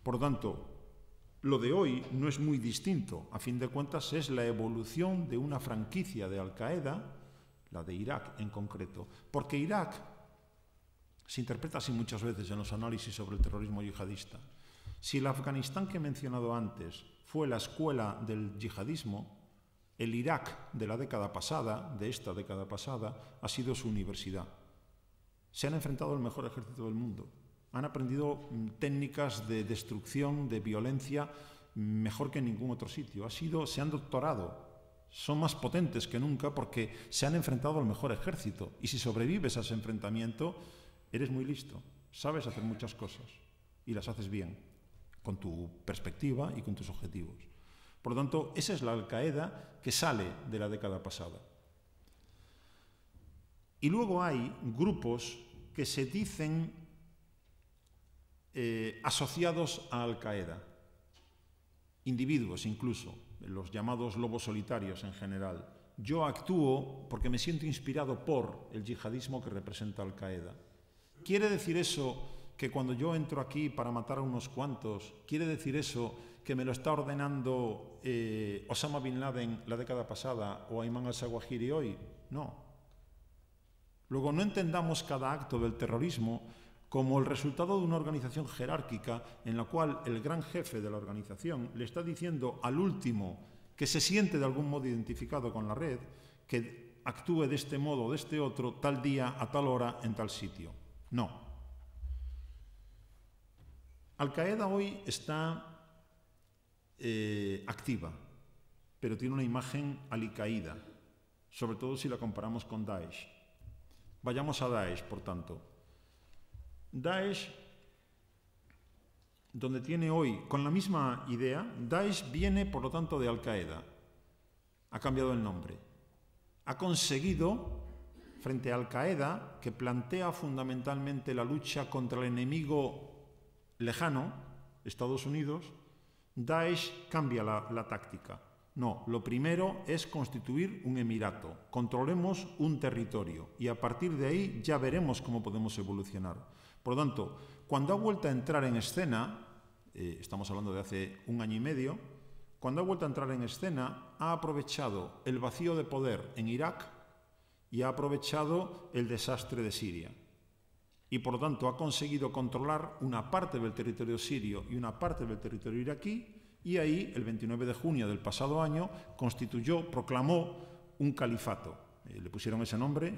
Por lo tanto, lo de hoy no es muy distinto. A fin de cuentas, es la evolución de una franquicia de Al-Qaeda, la de Irak en concreto. Porque Irak se interpreta así muchas veces en los análisis sobre el terrorismo yihadista. Si el Afganistán que he mencionado antes fue la escuela del yihadismo, el Irak de la década pasada, de esta década pasada, ha sido su universidad. Se han enfrentado al mejor ejército del mundo. Han aprendido técnicas de destrucción, de violencia, mejor que en ningún otro sitio. Se han doctorado. Son más potentes que nunca porque se han enfrentado al mejor ejército. Y si sobrevives a ese enfrentamiento, eres muy listo. Sabes hacer muchas cosas y las haces bien, con tu perspectiva y con tus objetivos. Por lo tanto, esa es la Al-Qaeda que sale de la década pasada. Y luego hay grupos que se dicen asociados a Al-Qaeda, individuos incluso, los llamados lobos solitarios en general. Yo actúo porque me siento inspirado por el yihadismo que representa Al-Qaeda. ¿Quiere decir eso que cuando yo entro aquí para matar a unos cuantos, quiere decir eso que me lo está ordenando Osama Bin Laden la década pasada o Ayman al-Zawahiri hoy? No. Luego, no entendamos cada acto del terrorismo como el resultado de una organización jerárquica en la cual el gran jefe de la organización le está diciendo al último que se siente de algún modo identificado con la red que actúe de este modo o de este otro tal día, a tal hora, en tal sitio. No. Al-Qaeda hoy está activa, pero tiene una imagen alicaída, sobre todo si la comparamos con Daesh. Vayamos a Daesh, por tanto. Daesh, donde tiene hoy, con la misma idea, Daesh viene, por lo tanto, de Al-Qaeda. Ha cambiado el nombre. Ha conseguido, frente a Al-Qaeda, que plantea fundamentalmente la lucha contra el enemigo lejano, Estados Unidos, Daesh cambia la táctica. No, lo primero es constituir un emirato, controlemos un territorio y a partir de ahí ya veremos cómo podemos evolucionar. Por lo tanto, cuando ha vuelto a entrar en escena, estamos hablando de hace 1 año y medio, cuando ha vuelto a entrar en escena, ha aprovechado el vacío de poder en Irak y ha aprovechado el desastre de Siria. Y por lo tanto ha conseguido controlar una parte del territorio sirio y una parte del territorio iraquí, y ahí, el 29 de junio del pasado año, proclamó un califato. Le pusieron ese nombre,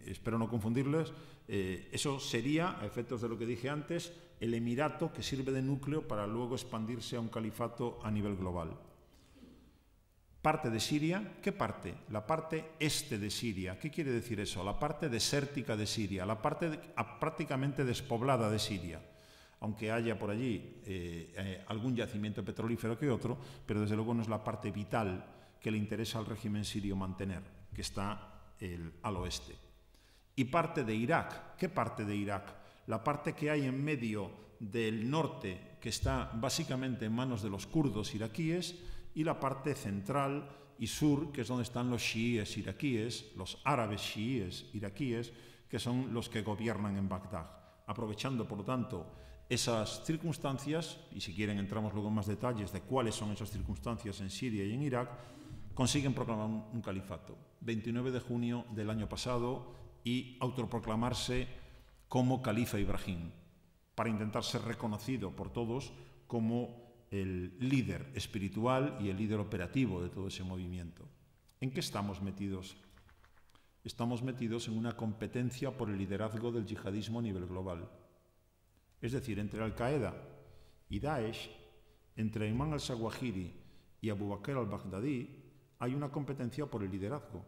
espero no confundirles. Eso sería, a efectos de lo que dije antes, el emirato que sirve de núcleo para luego expandirse a un califato a nivel global. Parte de Siria, ¿qué parte? La parte este de Siria. ¿Qué quiere decir eso? La parte desértica de Siria, la parte prácticamente despoblada de Siria. Aunque haya por allí algún yacimiento petrolífero que otro, pero desde luego no es la parte vital que le interesa al régimen sirio mantener, que está al oeste. Y parte de Irak. ¿Qué parte de Irak? La parte que hay en medio del norte, que está básicamente en manos de los kurdos iraquíes, y la parte central y sur, que es donde están los chiíes iraquíes, los árabes chiíes iraquíes, que son los que gobiernan en Bagdad. Aprovechando, por lo tanto, esas circunstancias, y si quieren entramos luego en más detalles de cuáles son esas circunstancias en Siria y en Irak, consiguen proclamar un califato. 29 de junio del año pasado y autoproclamarse como califa Ibrahim, para intentar ser reconocido por todos como el líder espiritual y el líder operativo de todo ese movimiento. ¿En qué estamos metidos? Estamos metidos en una competencia por el liderazgo del yihadismo a nivel global. Es decir, entre Al-Qaeda y Daesh, entre Ayman al-Zawahiri y Abu Bakr al-Baghdadi, hay una competencia por el liderazgo.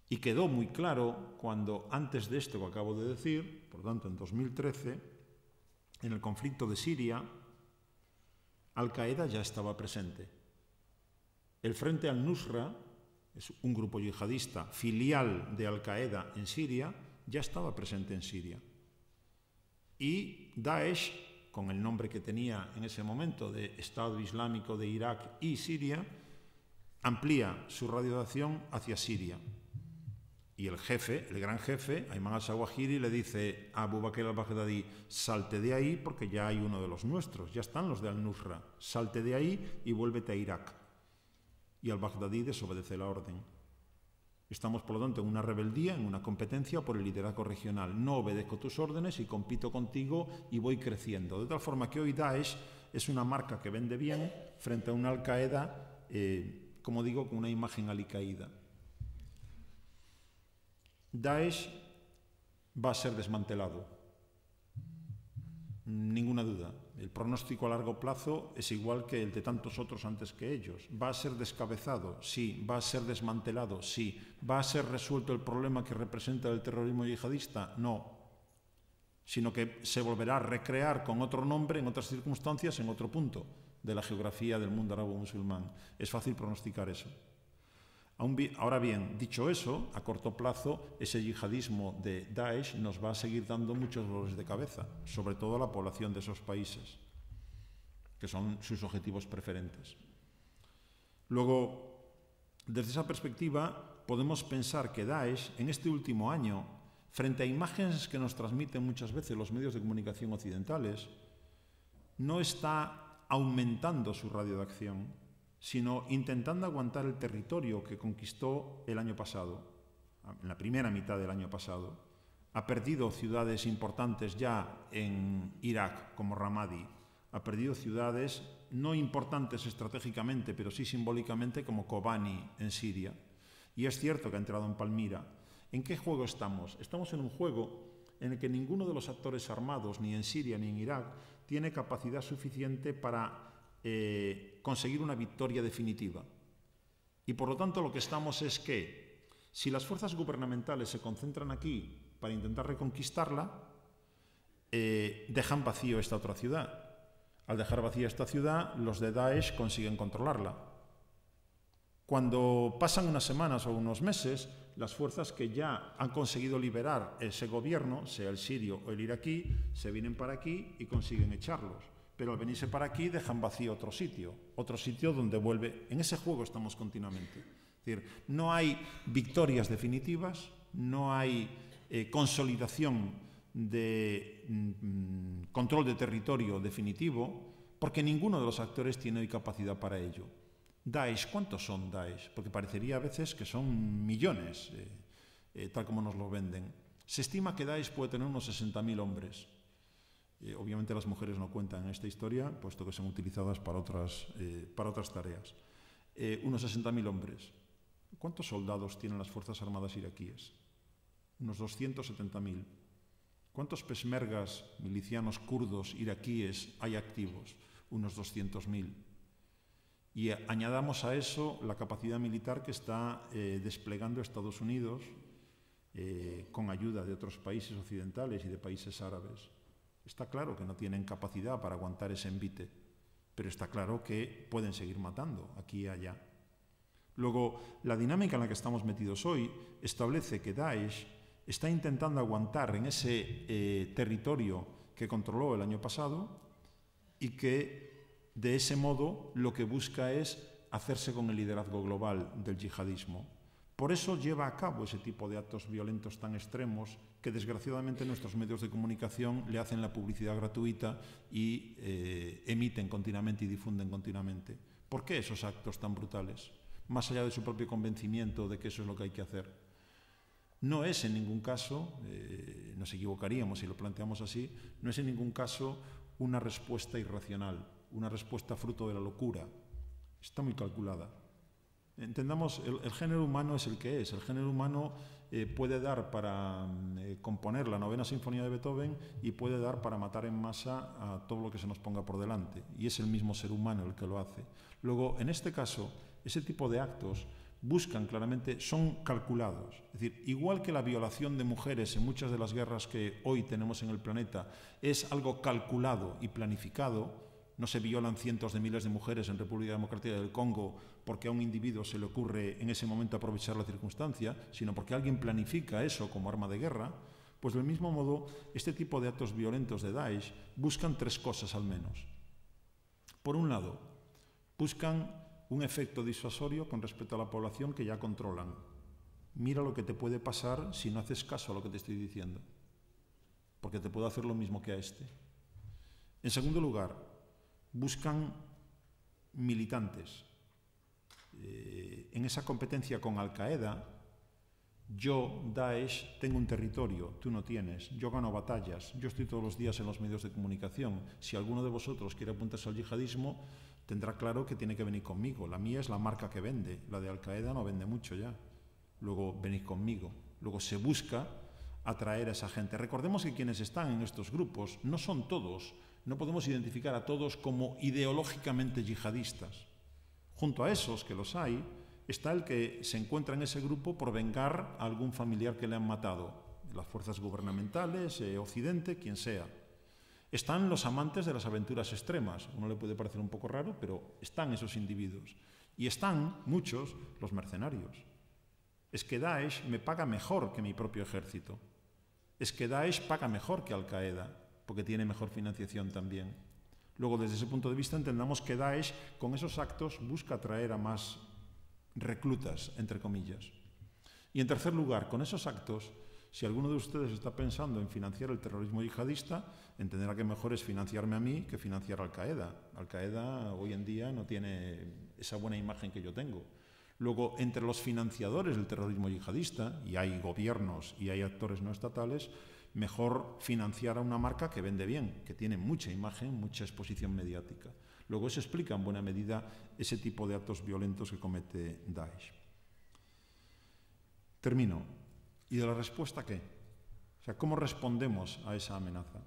Y quedó muy claro cuando, antes de esto que acabo de decir, por tanto en 2013, en el conflicto de Siria, Al-Qaeda ya estaba presente. El Frente al-Nusra, es un grupo yihadista filial de Al-Qaeda en Siria, ya estaba presente en Siria. Y Daesh, con el nombre que tenía en ese momento de Estado Islámico de Irak y Siria, amplía su radio de acción hacia Siria. Y el jefe, el gran jefe, Ayman al-Zawahiri, le dice a Abu Bakr al-Baghdadi: salte de ahí porque ya hay uno de los nuestros, ya están los de al-Nusra, salte de ahí y vuélvete a Irak. Y al-Baghdadi desobedece la orden. Estamos, por lo tanto, en una rebeldía, en una competencia por el liderazgo regional. No obedezco tus órdenes y compito contigo y voy creciendo. De tal forma que hoy Daesh es una marca que vende bien frente a una Al-Qaeda, como digo, con una imagen alicaída. Daesh va a ser desmantelado, ninguna duda. El pronóstico a largo plazo es igual que el de tantos otros antes que ellos. ¿Va a ser descabezado? Sí. ¿Va a ser desmantelado? Sí. ¿Va a ser resuelto el problema que representa el terrorismo yihadista? No. Sino que se volverá a recrear con otro nombre, en otras circunstancias, en otro punto de la geografía del mundo árabe-musulmán. Es fácil pronosticar eso. Ahora bien, dicho eso, a corto plazo, ese yihadismo de Daesh nos va a seguir dando muchos dolores de cabeza, sobre todo a la población de esos países, que son sus objetivos preferentes. Luego, desde esa perspectiva, podemos pensar que Daesh, en este último año, frente a imágenes que nos transmiten muchas veces los medios de comunicación occidentales, no está aumentando su radio de acción, sino intentando aguantar el territorio que conquistó el año pasado, en la primera mitad del año pasado. Ha perdido ciudades importantes ya en Irak, como Ramadi. Ha perdido ciudades no importantes estratégicamente, pero sí simbólicamente, como Kobani en Siria. Y es cierto que ha entrado en Palmira. ¿En qué juego estamos? Estamos en un juego en el que ninguno de los actores armados, ni en Siria ni en Irak, tiene capacidad suficiente para conseguir una victoria definitiva. Y por lo tanto lo que estamos es que si las fuerzas gubernamentales se concentran aquí para intentar reconquistarla, dejan vacío esta otra ciudad. Al dejar vacía esta ciudad, los de Daesh consiguen controlarla. Cuando pasan unas semanas o unos meses, las fuerzas que ya han conseguido liberar ese gobierno, sea el sirio o el iraquí, se vienen para aquí y consiguen echarlos. Pero al venirse para aquí dejan vacío otro sitio donde vuelve. En ese juego estamos continuamente. Es decir, no hay victorias definitivas, no hay consolidación de control de territorio definitivo, porque ninguno de los actores tiene hoy capacidad para ello. Daesh, ¿cuántos son Daesh? Porque parecería a veces que son millones, tal como nos lo venden. Se estima que Daesh puede tener unos 60.000 hombres. Obviamente las mujeres no cuentan en esta historia, puesto que son utilizadas para otras tareas. Unos 60.000 hombres. ¿Cuántos soldados tienen las Fuerzas Armadas iraquíes? Unos 270.000. ¿Cuántos peshmergas, milicianos kurdos iraquíes hay activos? Unos 200.000. Y añadamos a eso la capacidad militar que está desplegando Estados Unidos con ayuda de otros países occidentales y de países árabes. Está claro que no tienen capacidad para aguantar ese envite, pero está claro que pueden seguir matando aquí y allá. Luego, la dinámica en la que estamos metidos hoy establece que Daesh está intentando aguantar en ese territorio que controló el año pasado y que de ese modo lo que busca es hacerse con el liderazgo global del yihadismo. Por eso lleva a cabo ese tipo de actos violentos tan extremos que desgraciadamente nuestros medios de comunicación le hacen la publicidad gratuita y emiten continuamente y difunden continuamente. ¿Por qué esos actos tan brutales? Más allá de su propio convencimiento de que eso es lo que hay que hacer. No es en ningún caso, nos equivocaríamos si lo planteamos así, no es en ningún caso una respuesta irracional, una respuesta fruto de la locura. Está muy calculada. Entendamos, el género humano es el que es. El género humano puede dar para componer la 9ª Sinfonía de Beethoven y puede dar para matar en masa a todo lo que se nos ponga por delante. Y es el mismo ser humano el que lo hace. Luego, en este caso, ese tipo de actos buscan claramente, son calculados. Es decir, igual que la violación de mujeres en muchas de las guerras que hoy tenemos en el planeta es algo calculado y planificado. No se violan cientos de miles de mujeres en República Democrática del Congo porque a un individuo se le ocurre en ese momento aprovechar la circunstancia, sino porque alguien planifica eso como arma de guerra. Pues del mismo modo, este tipo de actos violentos de Daesh buscan 3 cosas al menos. Por un lado, buscan un efecto disuasorio con respecto a la población que ya controlan. Mira lo que te puede pasar si no haces caso a lo que te estoy diciendo, porque te puedo hacer lo mismo que a este. En segundo lugar, buscan militantes. En esa competencia con Al-Qaeda, yo, Daesh, tengo un territorio, tú no tienes, yo gano batallas, yo estoy todos los días en los medios de comunicación. Si alguno de vosotros quiere apuntarse al yihadismo, tendrá claro que tiene que venir conmigo. La mía es la marca que vende, la de Al-Qaeda no vende mucho ya. Luego, venid conmigo. Luego se busca atraer a esa gente. Recordemos que quienes están en estos grupos no son todos. No podemos identificar a todos como ideológicamente yihadistas. Junto a esos, que los hay, está el que se encuentra en ese grupo por vengar a algún familiar que le han matado. Las fuerzas gubernamentales, Occidente, quien sea. Están los amantes de las aventuras extremas. A uno le puede parecer un poco raro, pero están esos individuos. Y están, muchos, los mercenarios. Es que Daesh me paga mejor que mi propio ejército. Es que Daesh paga mejor que Al-Qaeda, porque tiene mejor financiación también. Luego, desde ese punto de vista, entendamos que Daesh, con esos actos, busca atraer a más reclutas, entre comillas. Y en tercer lugar, con esos actos, si alguno de ustedes está pensando en financiar el terrorismo yihadista, entenderá que mejor es financiarme a mí que financiar a Al-Qaeda. Al-Qaeda hoy en día no tiene esa buena imagen que yo tengo. Luego, entre los financiadores del terrorismo yihadista, y hay gobiernos y hay actores no estatales, mejor financiar a una marca que vende bien, que tiene mucha imagen, mucha exposición mediática. Luego, eso explica en buena medida ese tipo de actos violentos que comete Daesh. Termino. ¿Y de la respuesta qué? O sea, ¿cómo respondemos a esa amenaza?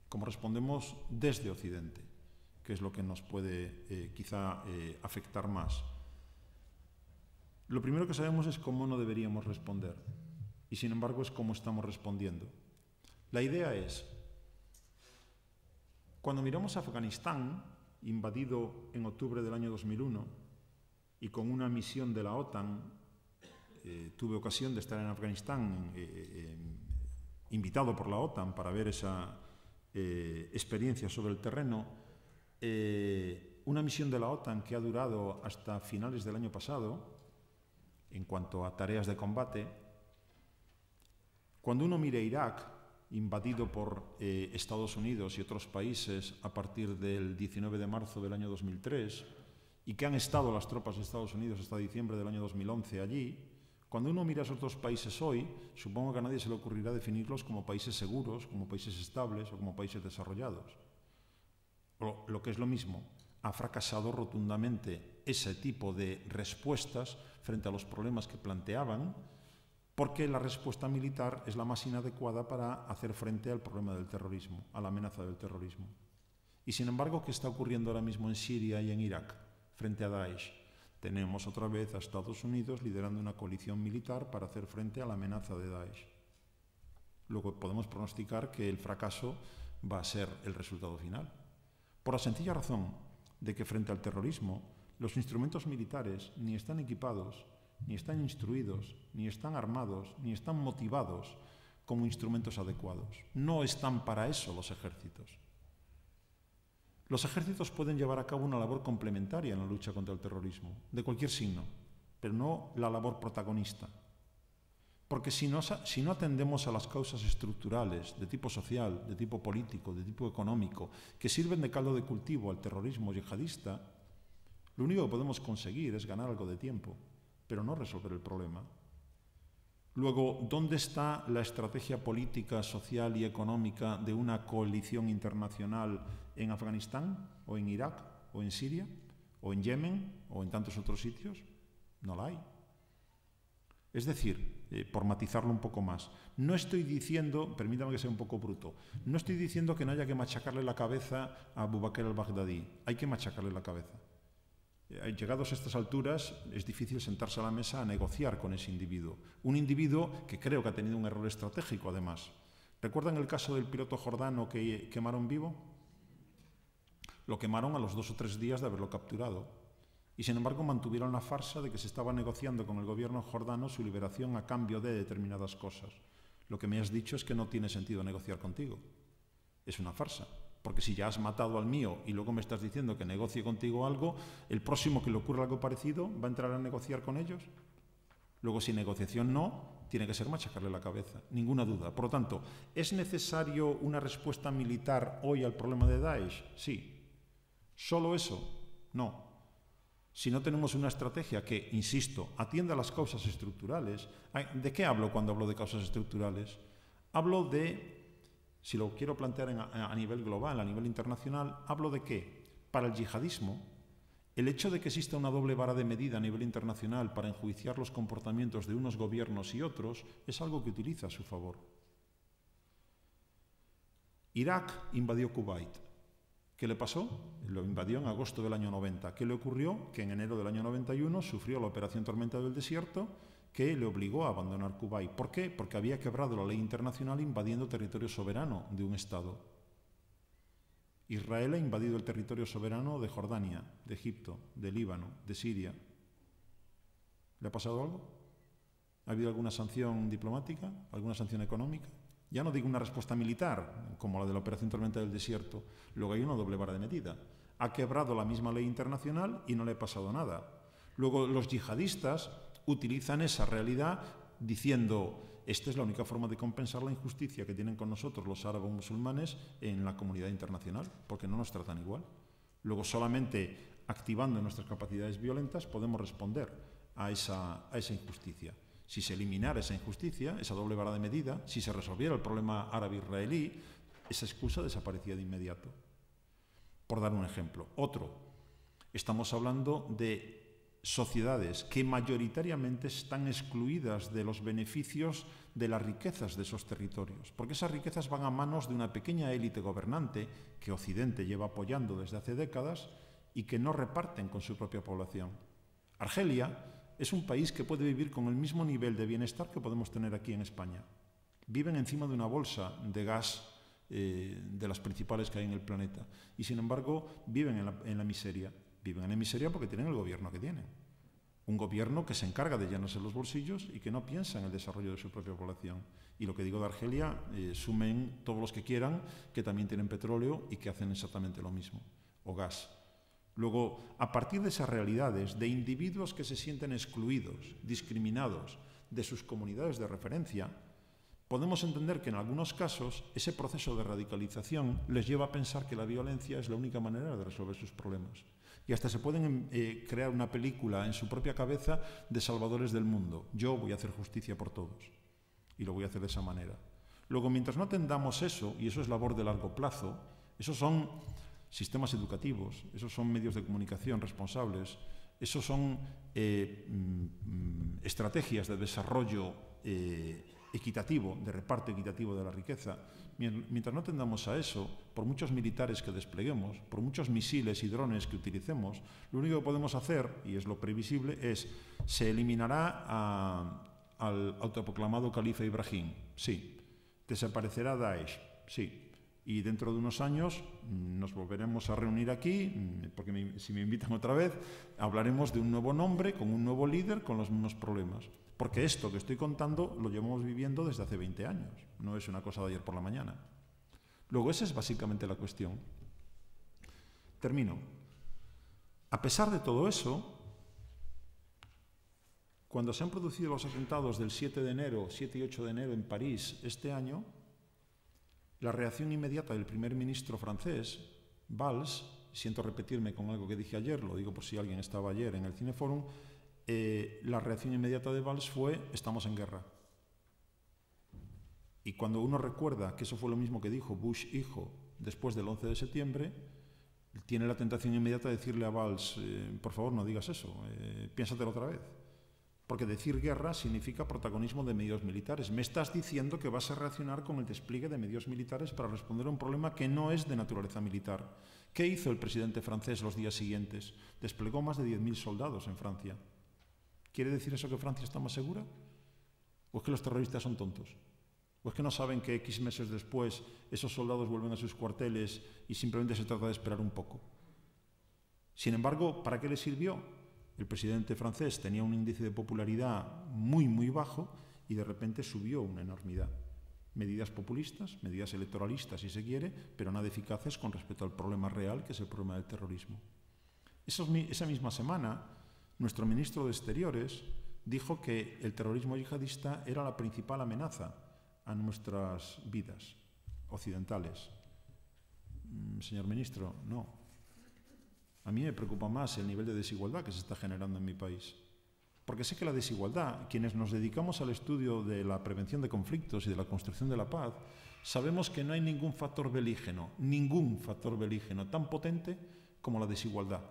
¿Cómo respondemos desde Occidente? Que es lo que nos puede quizá afectar más. Lo primero que sabemos es cómo no deberíamos responder. Y sin embargo es cómo estamos respondiendo. La idea es, cuando miramos a Afganistán, invadido en octubre del año 2001, y con una misión de la OTAN, tuve ocasión de estar en Afganistán, invitado por la OTAN para ver esa experiencia sobre el terreno. Una misión de la OTAN que ha durado hasta finales del año pasado, en cuanto a tareas de combate. Cuando uno mire Irak, invadido por Estados Unidos y otros países a partir del 19 de marzo del año 2003, y que han estado las tropas de Estados Unidos hasta diciembre del año 2011 allí, cuando uno mira a esos dos países hoy, supongo que a nadie se le ocurrirá definirlos como países seguros, como países estables o como países desarrollados. O lo que es lo mismo, ha fracasado rotundamente ese tipo de respuestas frente a los problemas que planteaban, porque la respuesta militar es la más inadecuada para hacer frente al problema del terrorismo, a la amenaza del terrorismo. Y sin embargo, ¿qué está ocurriendo ahora mismo en Siria y en Irak frente a Daesh? Tenemos otra vez a Estados Unidos liderando una coalición militar para hacer frente a la amenaza de Daesh. Luego podemos pronosticar que el fracaso va a ser el resultado final. Por la sencilla razón de que frente al terrorismo, los instrumentos militares ni están equipados, ni están instruidos, ni están armados, ni están motivados como instrumentos adecuados. No están para eso los ejércitos. Los ejércitos pueden llevar a cabo una labor complementaria en la lucha contra el terrorismo, de cualquier signo, pero no la labor protagonista. Porque si no atendemos a las causas estructurales de tipo social, de tipo político, de tipo económico, que sirven de caldo de cultivo al terrorismo yihadista, lo único que podemos conseguir es ganar algo de tiempo, pero no resolver el problema. Luego, ¿dónde está la estrategia política, social y económica de una coalición internacional en Afganistán, o en Irak, o en Siria, o en Yemen, o en tantos otros sitios? No la hay. Es decir, por matizarlo un poco más, no estoy diciendo, permítame que sea un poco bruto, no estoy diciendo que no haya que machacarle la cabeza a Abu Bakr al-Baghdadi, hay que machacarle la cabeza. Llegados a estas alturas, es difícil sentarse a la mesa a negociar con ese individuo. Un individuo que creo que ha tenido un error estratégico, además. ¿Recuerdan el caso del piloto jordano que quemaron vivo? Lo quemaron a los 2 o 3 días de haberlo capturado. Y sin embargo mantuvieron la farsa de que se estaba negociando con el gobierno jordano su liberación a cambio de determinadas cosas. Lo que me has dicho es que no tiene sentido negociar contigo. Es una farsa. Porque si ya has matado al mío y luego me estás diciendo que negocie contigo algo, el próximo que le ocurra algo parecido va a entrar a negociar con ellos. Luego, si negociación no, tiene que ser machacarle la cabeza, ninguna duda. Por lo tanto, ¿es necesario una respuesta militar hoy al problema de Daesh? Sí. ¿Solo eso? No. Si no tenemos una estrategia que, insisto, atienda a las causas estructurales. ¿De qué hablo cuando hablo de causas estructurales? Hablo de... Si lo quiero plantear a nivel global, a nivel internacional, hablo de que, para el yihadismo, el hecho de que exista una doble vara de medida a nivel internacional para enjuiciar los comportamientos de unos gobiernos y otros es algo que utiliza a su favor. Irak invadió Kuwait. ¿Qué le pasó? Lo invadió en agosto del año 90. ¿Qué le ocurrió? Que en enero del año 91 sufrió la operación Tormenta del Desierto, que le obligó a abandonar Kuwait. ¿Por qué? Porque había quebrado la ley internacional invadiendo territorio soberano de un Estado. Israel ha invadido el territorio soberano de Jordania, de Egipto, de Líbano, de Siria. ¿Le ha pasado algo? ¿Ha habido alguna sanción diplomática? ¿Alguna sanción económica? Ya no digo una respuesta militar, como la de la Operación Tormenta del Desierto. Luego hay una doble vara de medida. Ha quebrado la misma ley internacional y no le ha pasado nada. Luego los yihadistas utilizan esa realidad diciendo: esta es la única forma de compensar la injusticia que tienen con nosotros los árabes musulmanes en la comunidad internacional, porque no nos tratan igual. Luego solamente activando nuestras capacidades violentas podemos responder a esa injusticia. Si se eliminara esa injusticia, esa doble vara de medida, si se resolviera el problema árabe-israelí, esa excusa desaparecía de inmediato. Por dar un ejemplo. Otro, estamos hablando de sociedades que mayoritariamente están excluidas de los beneficios de las riquezas de esos territorios, porque esas riquezas van a manos de una pequeña élite gobernante que Occidente lleva apoyando desde hace décadas y que no reparten con su propia población. Argelia es un país que puede vivir con el mismo nivel de bienestar que podemos tener aquí en España. Viven encima de una bolsa de gas de las principales que hay en el planeta y sin embargo viven en la miseria. Viven en la miseria porque tienen el gobierno que tienen. Un gobierno que se encarga de llenarse los bolsillos y que no piensa en el desarrollo de su propia población. Y lo que digo de Argelia, sumen todos los que quieran, que también tienen petróleo y que hacen exactamente lo mismo, o gas. Luego, a partir de esas realidades, de individuos que se sienten excluidos, discriminados de sus comunidades de referencia, podemos entender que en algunos casos ese proceso de radicalización les lleva a pensar que la violencia es la única manera de resolver sus problemas. Y hasta se pueden crear una película en su propia cabeza de salvadores del mundo. Yo voy a hacer justicia por todos. Y lo voy a hacer de esa manera. Luego, mientras no atendamos eso, y eso es labor de largo plazo, esos son sistemas educativos, esos son medios de comunicación responsables, esos son estrategias de desarrollo equitativo, de reparto equitativo de la riqueza. Mientras no atendamos a eso, por muchos militares que despleguemos, por muchos misiles y drones que utilicemos, lo único que podemos hacer, y es lo previsible, es se eliminará al autoproclamado califa Ibrahim, sí. Desaparecerá Daesh, sí. Y dentro de unos años nos volveremos a reunir aquí, porque si me invitan otra vez, hablaremos de un nuevo nombre, con un nuevo líder, con los mismos problemas. Porque esto que estoy contando lo llevamos viviendo desde hace 20 años, no es una cosa de ayer por la mañana. Luego, esa es básicamente la cuestión. Termino. A pesar de todo eso, cuando se han producido los atentados del 7 y 8 de enero en París este año, la reacción inmediata del primer ministro francés, Valls, siento repetirme con algo que dije ayer, lo digo por si alguien estaba ayer en el Cineforum, la reacción inmediata de Valls fue: estamos en guerra. Y cuando uno recuerda que eso fue lo mismo que dijo Bush hijo después del 11 de septiembre, tiene la tentación inmediata de decirle a Valls, por favor no digas eso, piénsatelo otra vez. Porque decir guerra significa protagonismo de medios militares. Me estás diciendo que vas a reaccionar con el despliegue de medios militares para responder a un problema que no es de naturaleza militar. ¿Qué hizo el presidente francés los días siguientes? Desplegó más de 10.000 soldados en Francia. ¿Quiere decir eso que Francia está más segura? ¿O es que los terroristas son tontos? ¿O es que no saben que X meses después esos soldados vuelven a sus cuarteles y simplemente se trata de esperar un poco? Sin embargo, ¿para qué le sirvió? El presidente francés tenía un índice de popularidad muy, muy bajo y de repente subió una enormidad. Medidas populistas, medidas electoralistas si se quiere, pero nada eficaces con respecto al problema real, que es el problema del terrorismo. Esa misma semana, nuestro ministro de Exteriores dijo que el terrorismo yihadista era la principal amenaza a nuestras vidas occidentales. Señor ministro, no. A mí me preocupa más el nivel de desigualdad que se está generando en mi país. Porque sé que la desigualdad, quienes nos dedicamos al estudio de la prevención de conflictos y de la construcción de la paz, sabemos que no hay ningún factor belígeno tan potente como la desigualdad.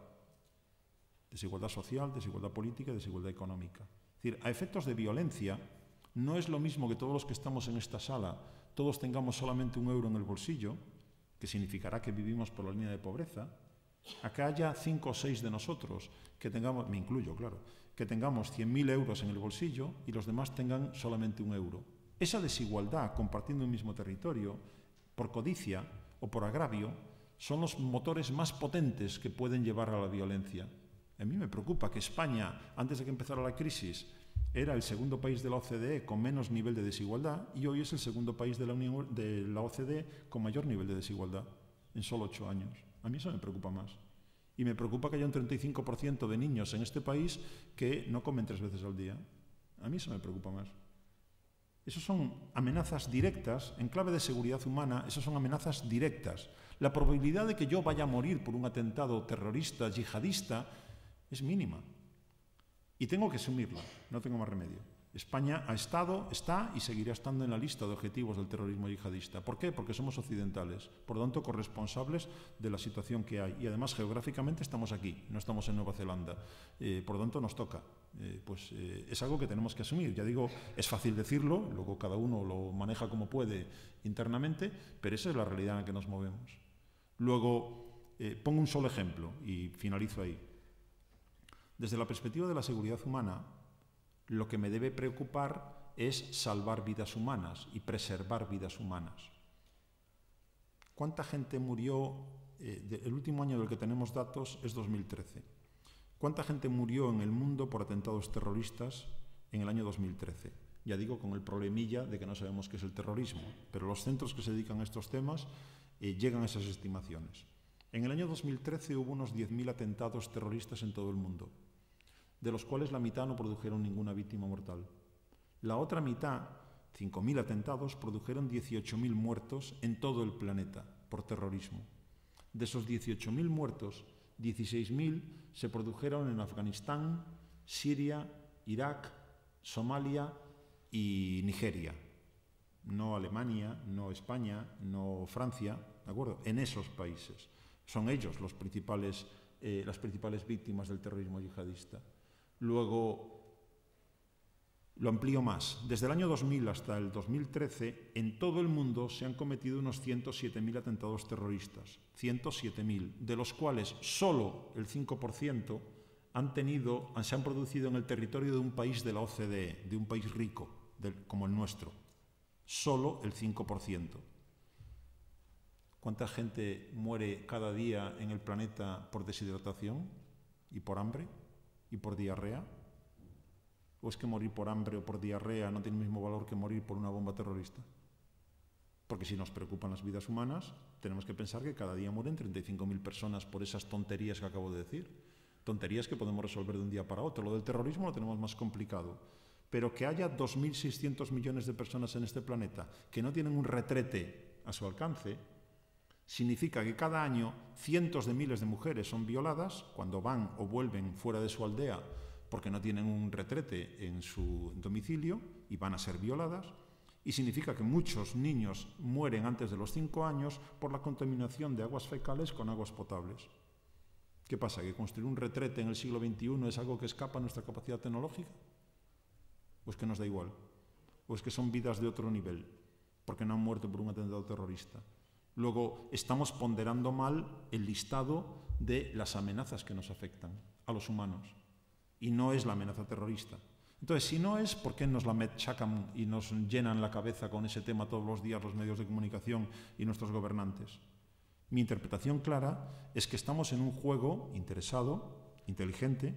Desigualdad social, desigualdad política, desigualdad económica. Es decir, a efectos de violencia, no es lo mismo que todos los que estamos en esta sala, todos tengamos solamente €1 en el bolsillo, que significará que vivimos por la línea de pobreza, a que haya 5 o 6 de nosotros que tengamos, me incluyo, claro, que tengamos 100.000 euros en el bolsillo y los demás tengan solamente €1. Esa desigualdad, compartiendo un mismo territorio, por codicia o por agravio, son los motores más potentes que pueden llevar a la violencia. A mí me preocupa que España, antes de que empezara la crisis, era el segundo país de la OCDE con menos nivel de desigualdad y hoy es el segundo país de la OCDE con mayor nivel de desigualdad en solo 8 años. A mí eso me preocupa más. Y me preocupa que haya un 35% de niños en este país que no comen 3 veces al día. A mí eso me preocupa más. Esas son amenazas directas, en clave de seguridad humana, esas son amenazas directas. La probabilidad de que yo vaya a morir por un atentado terrorista, yihadista, es mínima. Y tengo que asumirla, no tengo más remedio. España ha estado, está y seguirá estando en la lista de objetivos del terrorismo yihadista. ¿Por qué? Porque somos occidentales, por lo tanto corresponsables de la situación que hay. Y además geográficamente estamos aquí, no estamos en Nueva Zelanda. Por lo tanto nos toca. Es algo que tenemos que asumir. Ya digo, es fácil decirlo, luego cada uno lo maneja como puede internamente, pero esa es la realidad en la que nos movemos. Luego, pongo un solo ejemplo y finalizo ahí. Desde la perspectiva de la seguridad humana, lo que me debe preocupar es salvar vidas humanas y preservar vidas humanas. ¿Cuánta gente murió? El último año del que tenemos datos es 2013. ¿Cuánta gente murió en el mundo por atentados terroristas en el año 2013? Ya digo, con el problemilla de que no sabemos qué es el terrorismo, pero los centros que se dedican a estos temas llegan a esas estimaciones. En el año 2013 hubo unos 10.000 atentados terroristas en todo el mundo, de los cuales la mitad no produjeron ninguna víctima mortal. La otra mitad, 5.000 atentados, produjeron 18.000 muertos en todo el planeta por terrorismo. De esos 18.000 muertos, 16.000 se produjeron en Afganistán, Siria, Irak, Somalia y Nigeria. No Alemania, no España, no Francia, ¿de acuerdo? En esos países. Son ellos las principales víctimas del terrorismo yihadista. Luego, lo amplío más. Desde el año 2000 hasta el 2013, en todo el mundo se han cometido unos 107.000 atentados terroristas. 107.000, de los cuales solo el 5% se han producido en el territorio de un país de la OCDE, de un país rico, como el nuestro. Solo el 5%. ¿Cuánta gente muere cada día en el planeta por deshidratación y por hambre y por diarrea? ¿O es que morir por hambre o por diarrea no tiene el mismo valor que morir por una bomba terrorista? Porque si nos preocupan las vidas humanas, tenemos que pensar que cada día mueren 35.000 personas por esas tonterías que acabo de decir. Tonterías que podemos resolver de un día para otro. Lo del terrorismo lo tenemos más complicado. Pero que haya 2.600 millones de personas en este planeta que no tienen un retrete a su alcance, significa que cada año cientos de miles de mujeres son violadas cuando van o vuelven fuera de su aldea porque no tienen un retrete en su domicilio y van a ser violadas, y significa que muchos niños mueren antes de los 5 años por la contaminación de aguas fecales con aguas potables. ¿Qué pasa? ¿Que construir un retrete en el siglo XXI es algo que escapa a nuestra capacidad tecnológica? ¿O es que nos da igual? ¿O es que son vidas de otro nivel? Porque no han muerto por un atentado terrorista. Luego, estamos ponderando mal el listado de las amenazas que nos afectan a los humanos. Y no es la amenaza terrorista. Entonces, si no es, ¿por qué nos la machacan y nos llenan la cabeza con ese tema todos los días los medios de comunicación y nuestros gobernantes? Mi interpretación clara es que estamos en un juego interesado, inteligente,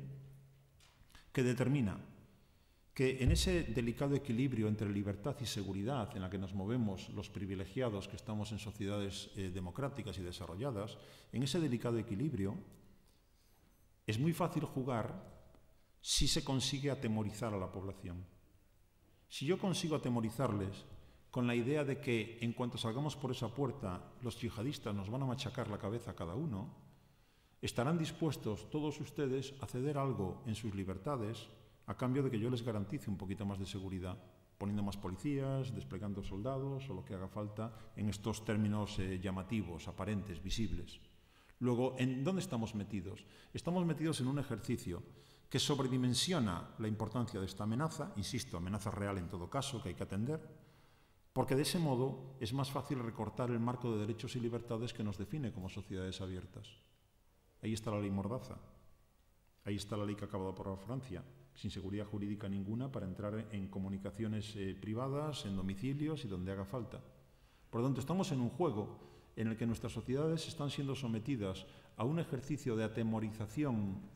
que determina que en ese delicado equilibrio entre libertad y seguridad en la que nos movemos los privilegiados que estamos en sociedades democráticas y desarrolladas, en ese delicado equilibrio es muy fácil jugar si se consigue atemorizar a la población. Si yo consigo atemorizarles con la idea de que en cuanto salgamos por esa puerta los yihadistas nos van a machacar la cabeza a cada uno, estarán dispuestos todos ustedes a ceder algo en sus libertades a cambio de que yo les garantice un poquito más de seguridad, poniendo más policías, desplegando soldados o lo que haga falta en estos términos llamativos, aparentes, visibles. Luego, ¿en dónde estamos metidos? Estamos metidos en un ejercicio que sobredimensiona la importancia de esta amenaza, insisto, amenaza real en todo caso, que hay que atender, porque de ese modo es más fácil recortar el marco de derechos y libertades que nos define como sociedades abiertas. Ahí está la ley Mordaza, ahí está la ley que acaba de aprobar Francia, sin seguridad jurídica ninguna para entrar en comunicaciones privadas, en domicilios y donde haga falta. Por lo tanto, estamos en un juego en el que nuestras sociedades están siendo sometidas a un ejercicio de atemorización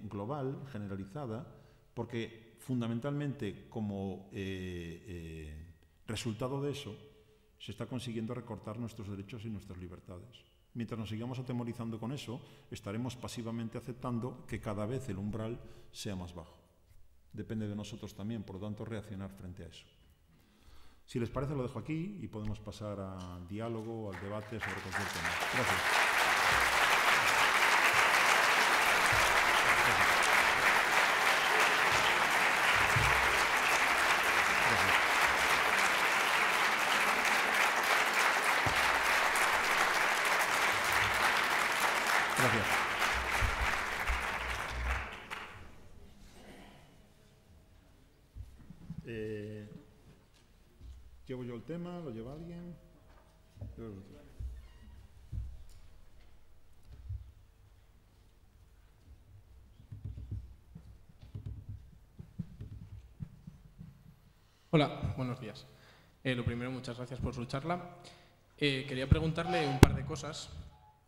global, generalizada, porque fundamentalmente como resultado de eso se está consiguiendo recortar nuestros derechos y nuestras libertades. Mientras nos sigamos atemorizando con eso, estaremos pasivamente aceptando que cada vez el umbral sea más bajo. Depende de nosotros también, por lo tanto, reaccionar frente a eso. Si les parece, lo dejo aquí y podemos pasar al diálogo, al debate sobre cualquier tema. Gracias. Gracias. ¿Llevo yo el tema? ¿Lo lleva alguien? Hola, buenos días. Lo primero, muchas gracias por su charla. Quería preguntarle un par de cosas.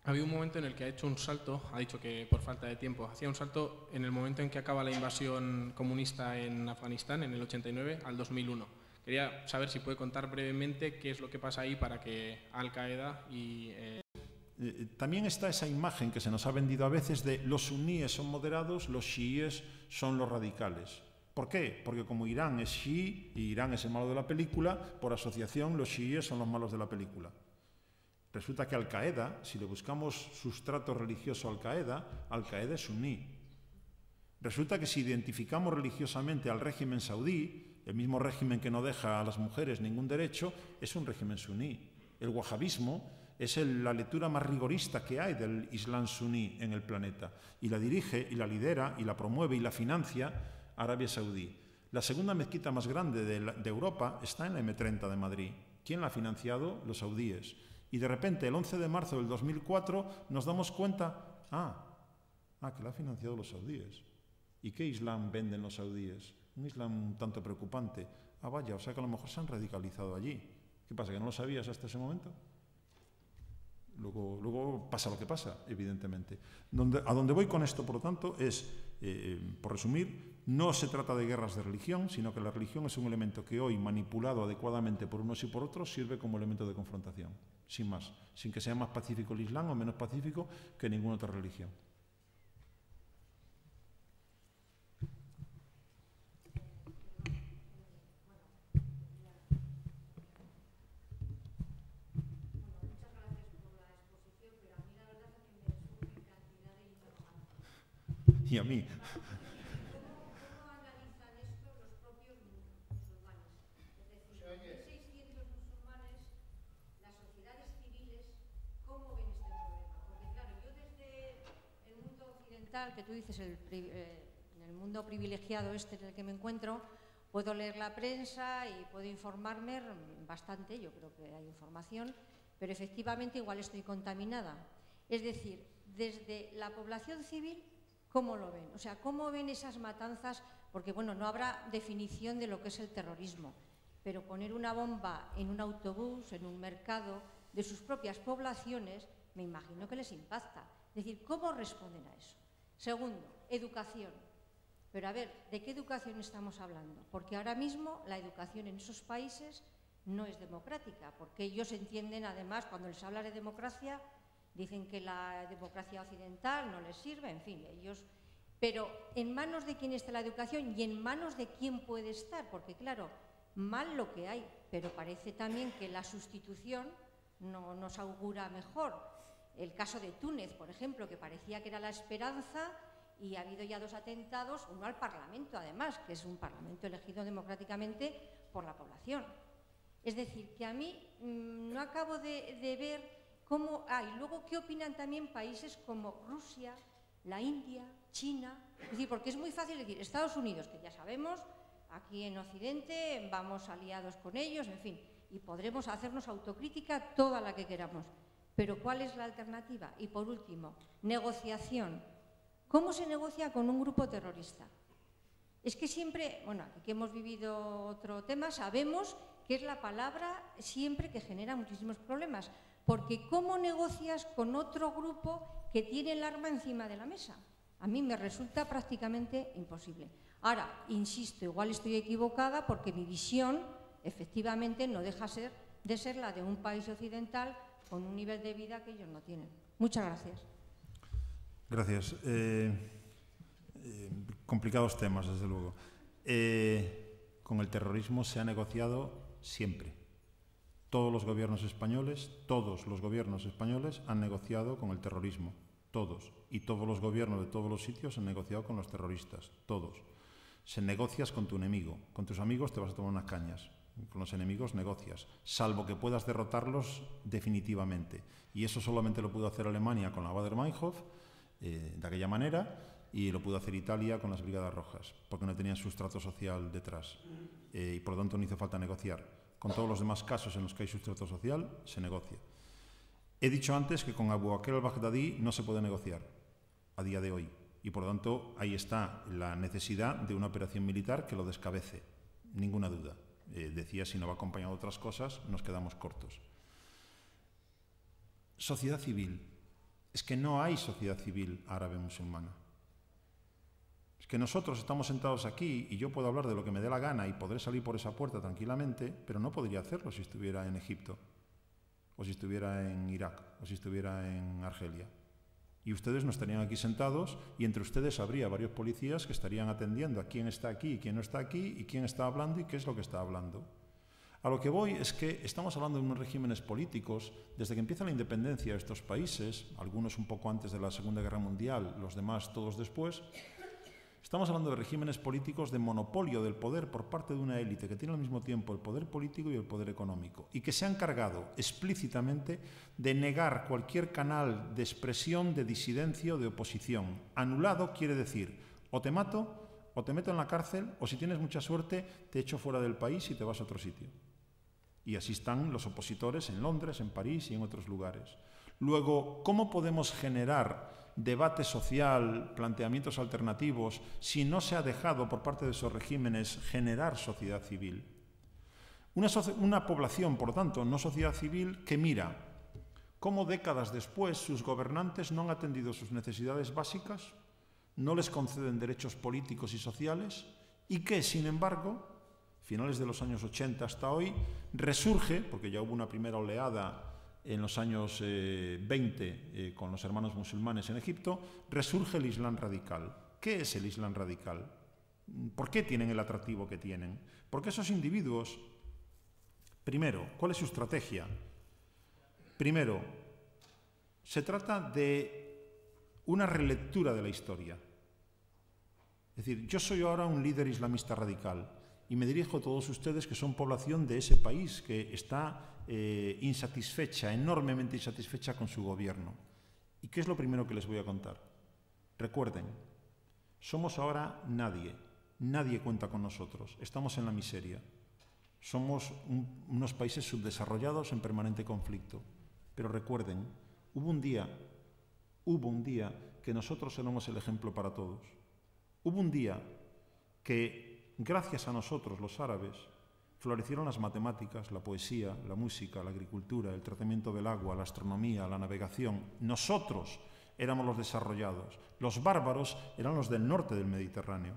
Había un momento en el que ha hecho un salto, ha dicho que por falta de tiempo, hacía un salto en el momento en que acaba la invasión comunista en Afganistán, en el 89, al 2001. Quería saber si puede contar brevemente qué es lo que pasa ahí para que Al-Qaeda y... También está esa imagen que se nos ha vendido a veces de los suníes son moderados, los chiíes son los radicales. ¿Por qué? Porque como Irán es chií y Irán es el malo de la película, por asociación los chiíes son los malos de la película. Resulta que Al-Qaeda, si le buscamos sustrato religioso a Al-Qaeda, Al-Qaeda es suní. Resulta que si identificamos religiosamente al régimen saudí, el mismo régimen que no deja a las mujeres ningún derecho, es un régimen suní. El wahabismo es la lectura más rigorista que hay del Islam suní en el planeta, y la dirige y la lidera y la promueve y la financia Arabia Saudí. La segunda mezquita más grande de Europa está en la M30 de Madrid. ¿Quién la ha financiado? Los saudíes. Y de repente, el 11 de marzo del 2004, nos damos cuenta, que la han financiado los saudíes. ¿Y qué Islam venden los saudíes? Un Islam un tanto preocupante. Vaya, o sea que a lo mejor se han radicalizado allí. ¿Qué pasa, que no lo sabías hasta ese momento? Luego pasa lo que pasa, evidentemente. A donde voy con esto, por lo tanto, es, por resumir, no se trata de guerras de religión, sino que la religión es un elemento que hoy, manipulado adecuadamente por unos y por otros, sirve como elemento de confrontación, sin más, sin que sea más pacífico el Islam o menos pacífico que ninguna otra religión. Y a mí. ¿Cómo analizan esto los propios musulmanes? Es decir, 1.600 musulmanes, las sociedades civiles, ¿cómo ven este problema? Porque claro, yo desde el mundo occidental, que tú dices, en el mundo privilegiado este en el que me encuentro, puedo leer la prensa y puedo informarme bastante, yo creo que hay información, pero efectivamente igual estoy contaminada. Es decir, desde la población civil, ¿cómo lo ven? O sea, ¿cómo ven esas matanzas? Porque, bueno, no habrá definición de lo que es el terrorismo, pero poner una bomba en un autobús, en un mercado, de sus propias poblaciones, me imagino que les impacta. Es decir, ¿cómo responden a eso? Segundo, educación. Pero a ver, ¿de qué educación estamos hablando? Porque ahora mismo la educación en esos países no es democrática, porque ellos entienden, además, cuando les habla de democracia, dicen que la democracia occidental no les sirve, en fin, ellos... Pero ¿en manos de quién está la educación y en manos de quién puede estar? Porque, claro, mal lo que hay, pero parece también que la sustitución no nos augura mejor. El caso de Túnez, por ejemplo, que parecía que era la esperanza y ha habido ya 2 atentados, uno al Parlamento, además, que es un Parlamento elegido democráticamente por la población. Es decir, que a mí no acabo de ver... ¿Cómo hay? Luego, ¿qué opinan también países como Rusia, la India, China? Es decir, porque es muy fácil decir, Estados Unidos, que ya sabemos, aquí en Occidente vamos aliados con ellos, en fin, y podremos hacernos autocrítica toda la que queramos. Pero ¿cuál es la alternativa? Y por último, negociación. ¿Cómo se negocia con un grupo terrorista? Es que siempre, bueno, aquí que hemos vivido otro tema, sabemos que es la palabra siempre que genera muchísimos problemas. Porque ¿cómo negocias con otro grupo que tiene el arma encima de la mesa? A mí me resulta prácticamente imposible. Ahora, insisto, igual estoy equivocada porque mi visión, efectivamente, no deja de ser la de un país occidental con un nivel de vida que ellos no tienen. Muchas gracias. Gracias. Complicados temas, desde luego. Con el terrorismo se ha negociado siempre. Todos los gobiernos españoles han negociado con el terrorismo, todos. Y todos los gobiernos de todos los sitios han negociado con los terroristas, todos. Se negocias con tu enemigo, con tus amigos te vas a tomar unas cañas, con los enemigos negocias, salvo que puedas derrotarlos definitivamente. Y eso solamente lo pudo hacer Alemania con la Baader-Meinhof, de aquella manera, y lo pudo hacer Italia con las Brigadas Rojas, porque no tenían sustrato social detrás. Y por lo tanto no hizo falta negociar. Con todos los demás casos en los que hay sustrato social, se negocia. He dicho antes que con Abu Bakr al-Baghdadi no se puede negociar a día de hoy. Y por lo tanto, ahí está la necesidad de una operación militar que lo descabece. Ninguna duda. Decía, si no va acompañado de otras cosas, nos quedamos cortos. Sociedad civil. Es que no hay sociedad civil árabe musulmana. Es que nosotros estamos sentados aquí y yo puedo hablar de lo que me dé la gana y podré salir por esa puerta tranquilamente, pero no podría hacerlo si estuviera en Egipto, o si estuviera en Irak, o si estuviera en Argelia. Y ustedes no estarían aquí sentados y entre ustedes habría varios policías que estarían atendiendo a quién está aquí y quién no está aquí y quién está hablando y qué es lo que está hablando. A lo que voy es que estamos hablando de unos regímenes políticos desde que empieza la independencia de estos países, algunos un poco antes de la Segunda Guerra Mundial, los demás todos después. Estamos hablando de regímenes políticos de monopolio del poder por parte de una élite que tiene al mismo tiempo el poder político y el poder económico y que se han encargado explícitamente de negar cualquier canal de expresión, de disidencia o de oposición. Anulado quiere decir o te mato, o te meto en la cárcel, o si tienes mucha suerte te echo fuera del país y te vas a otro sitio. Y así están los opositores en Londres, en París y en otros lugares. Luego, ¿cómo podemos generar debate social, planteamientos alternativos, si no se ha dejado por parte de esos regímenes generar sociedad civil? Una población, por lo tanto, no sociedad civil, que mira cómo décadas después sus gobernantes no han atendido sus necesidades básicas, no les conceden derechos políticos y sociales, y que, sin embargo, finales de los años 80 hasta hoy, resurge, porque ya hubo una primera oleada en los años 20 con los hermanos musulmanes en Egipto, resurge el Islam radical. ¿Qué es el Islam radical? ¿Por qué tienen el atractivo que tienen? Porque esos individuos, primero, ¿cuál es su estrategia? Primero, se trata de una relectura de la historia. Es decir, yo soy ahora un líder islamista radical y me dirijo a todos ustedes que son población de ese país que está insatisfecha, enormemente insatisfecha con su gobierno. ¿Y qué es lo primero que les voy a contar? Recuerden, somos ahora nadie, nadie cuenta con nosotros, estamos en la miseria. Somos unos países subdesarrollados en permanente conflicto. Pero recuerden, hubo un día que nosotros éramos el ejemplo para todos. Hubo un día que, gracias a nosotros, los árabes, florecieron las matemáticas, la poesía, la música, la agricultura, el tratamiento del agua, la astronomía, la navegación. Nosotros éramos los desarrollados. Los bárbaros eran los del norte del Mediterráneo.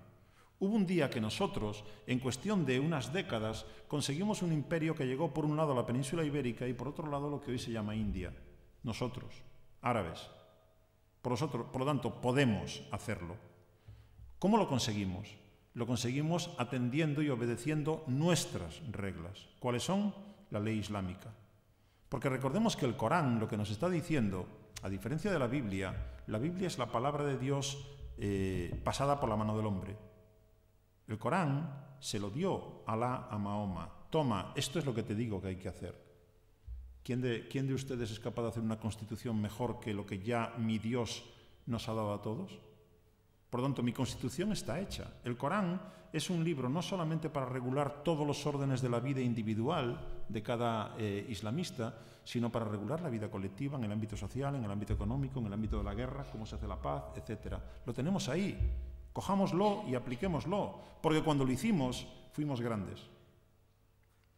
Hubo un día que nosotros, en cuestión de unas décadas, conseguimos un imperio que llegó por un lado a la península ibérica y por otro lado a lo que hoy se llama India. Nosotros, árabes. Por lo tanto, podemos hacerlo. ¿Cómo lo conseguimos? Lo conseguimos atendiendo y obedeciendo nuestras reglas. ¿Cuáles son? La ley islámica. Porque recordemos que el Corán lo que nos está diciendo, a diferencia de la Biblia es la palabra de Dios pasada por la mano del hombre. El Corán se lo dio Alá a Mahoma. Toma, esto es lo que te digo que hay que hacer. ¿Quién de ustedes es capaz de hacer una constitución mejor que lo que ya mi Dios nos ha dado a todos? Por lo tanto, mi constitución está hecha. El Corán es un libro no solamente para regular todos los órdenes de la vida individual de cada islamista, sino para regular la vida colectiva en el ámbito social, en el ámbito económico, en el ámbito de la guerra, cómo se hace la paz, etc. Lo tenemos ahí. Cojámoslo y apliquémoslo, porque cuando lo hicimos, fuimos grandes.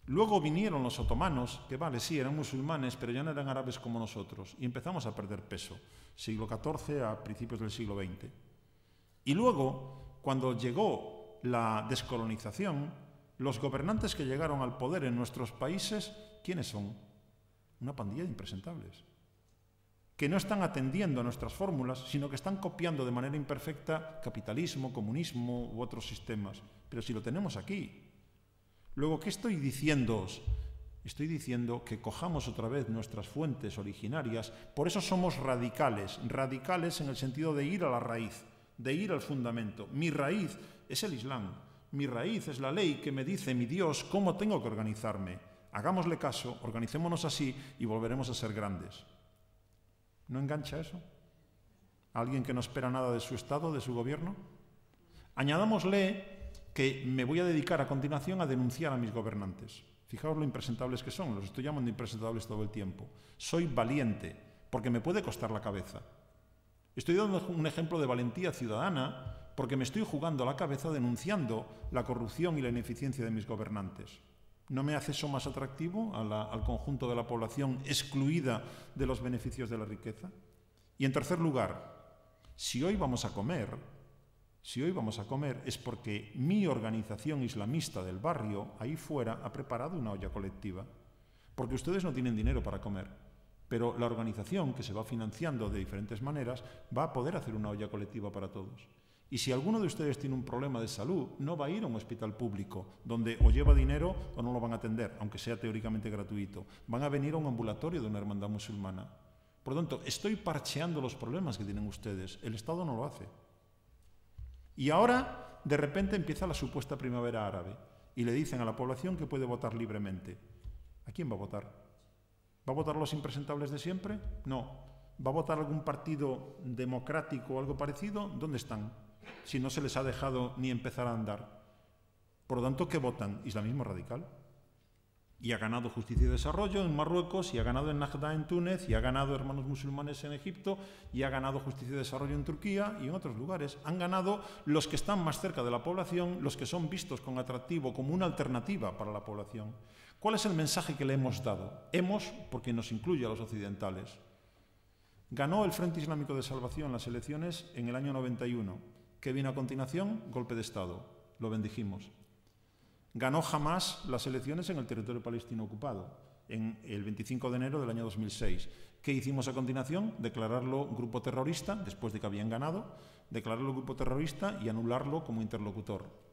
Luego vinieron los otomanos, que vale, sí, eran musulmanes, pero ya no eran árabes como nosotros, y empezamos a perder peso, siglo XIV a principios del siglo XX. Y luego, cuando llegó la descolonización, los gobernantes que llegaron al poder en nuestros países, ¿quiénes son? Una pandilla de impresentables, que no están atendiendo a nuestras fórmulas, sino que están copiando de manera imperfecta capitalismo, comunismo u otros sistemas. Pero si lo tenemos aquí. Luego, ¿qué estoy diciéndoos? Estoy diciendo que cojamos otra vez nuestras fuentes originarias, por eso somos radicales, radicales en el sentido de ir a la raíz, de ir al fundamento. Mi raíz es el Islam, mi raíz es la ley que me dice mi Dios cómo tengo que organizarme. Hagámosle caso, organicémonos así y volveremos a ser grandes. ¿No engancha eso? ¿Alguien que no espera nada de su Estado, de su gobierno? Añadámosle que me voy a dedicar a continuación a denunciar a mis gobernantes. Fijaos lo impresentables que son, los estoy llamando impresentables todo el tiempo. Soy valiente, porque me puede costar la cabeza. Estoy dando un ejemplo de valentía ciudadana porque me estoy jugando la cabeza denunciando la corrupción y la ineficiencia de mis gobernantes. ¿No me hace eso más atractivo al conjunto de la población excluida de los beneficios de la riqueza? Y en tercer lugar, si hoy vamos a comer es porque mi organización islamista del barrio, ahí fuera, ha preparado una olla colectiva. Porque ustedes no tienen dinero para comer, pero la organización, que se va financiando de diferentes maneras, va a poder hacer una olla colectiva para todos. Y si alguno de ustedes tiene un problema de salud, no va a ir a un hospital público, donde o lleva dinero o no lo van a atender, aunque sea teóricamente gratuito. Van a venir a un ambulatorio de una hermandad musulmana. Por lo tanto, estoy parcheando los problemas que tienen ustedes. El Estado no lo hace. Y ahora, de repente, empieza la supuesta primavera árabe y le dicen a la población que puede votar libremente. ¿A quién va a votar? ¿Va a votar a los impresentables de siempre? No. ¿Va a votar algún partido democrático o algo parecido? ¿Dónde están? Si no se les ha dejado ni empezar a andar. Por lo tanto, ¿qué votan? Islamismo radical. Y ha ganado Justicia y Desarrollo en Marruecos, y ha ganado en Najda en Túnez, y ha ganado Hermanos Musulmanes en Egipto, y ha ganado Justicia y Desarrollo en Turquía y en otros lugares. Han ganado los que están más cerca de la población, los que son vistos con atractivo como una alternativa para la población. ¿Cuál es el mensaje que le hemos dado? Hemos, porque nos incluye a los occidentales. Ganó el Frente Islámico de Salvación las elecciones en el año 91. ¿Qué vino a continuación? Golpe de Estado. Lo bendijimos. Ganó Hamás las elecciones en el territorio palestino ocupado, en el 25 de enero del año 2006. ¿Qué hicimos a continuación? Declararlo grupo terrorista, después de que habían ganado, declararlo grupo terrorista y anularlo como interlocutor.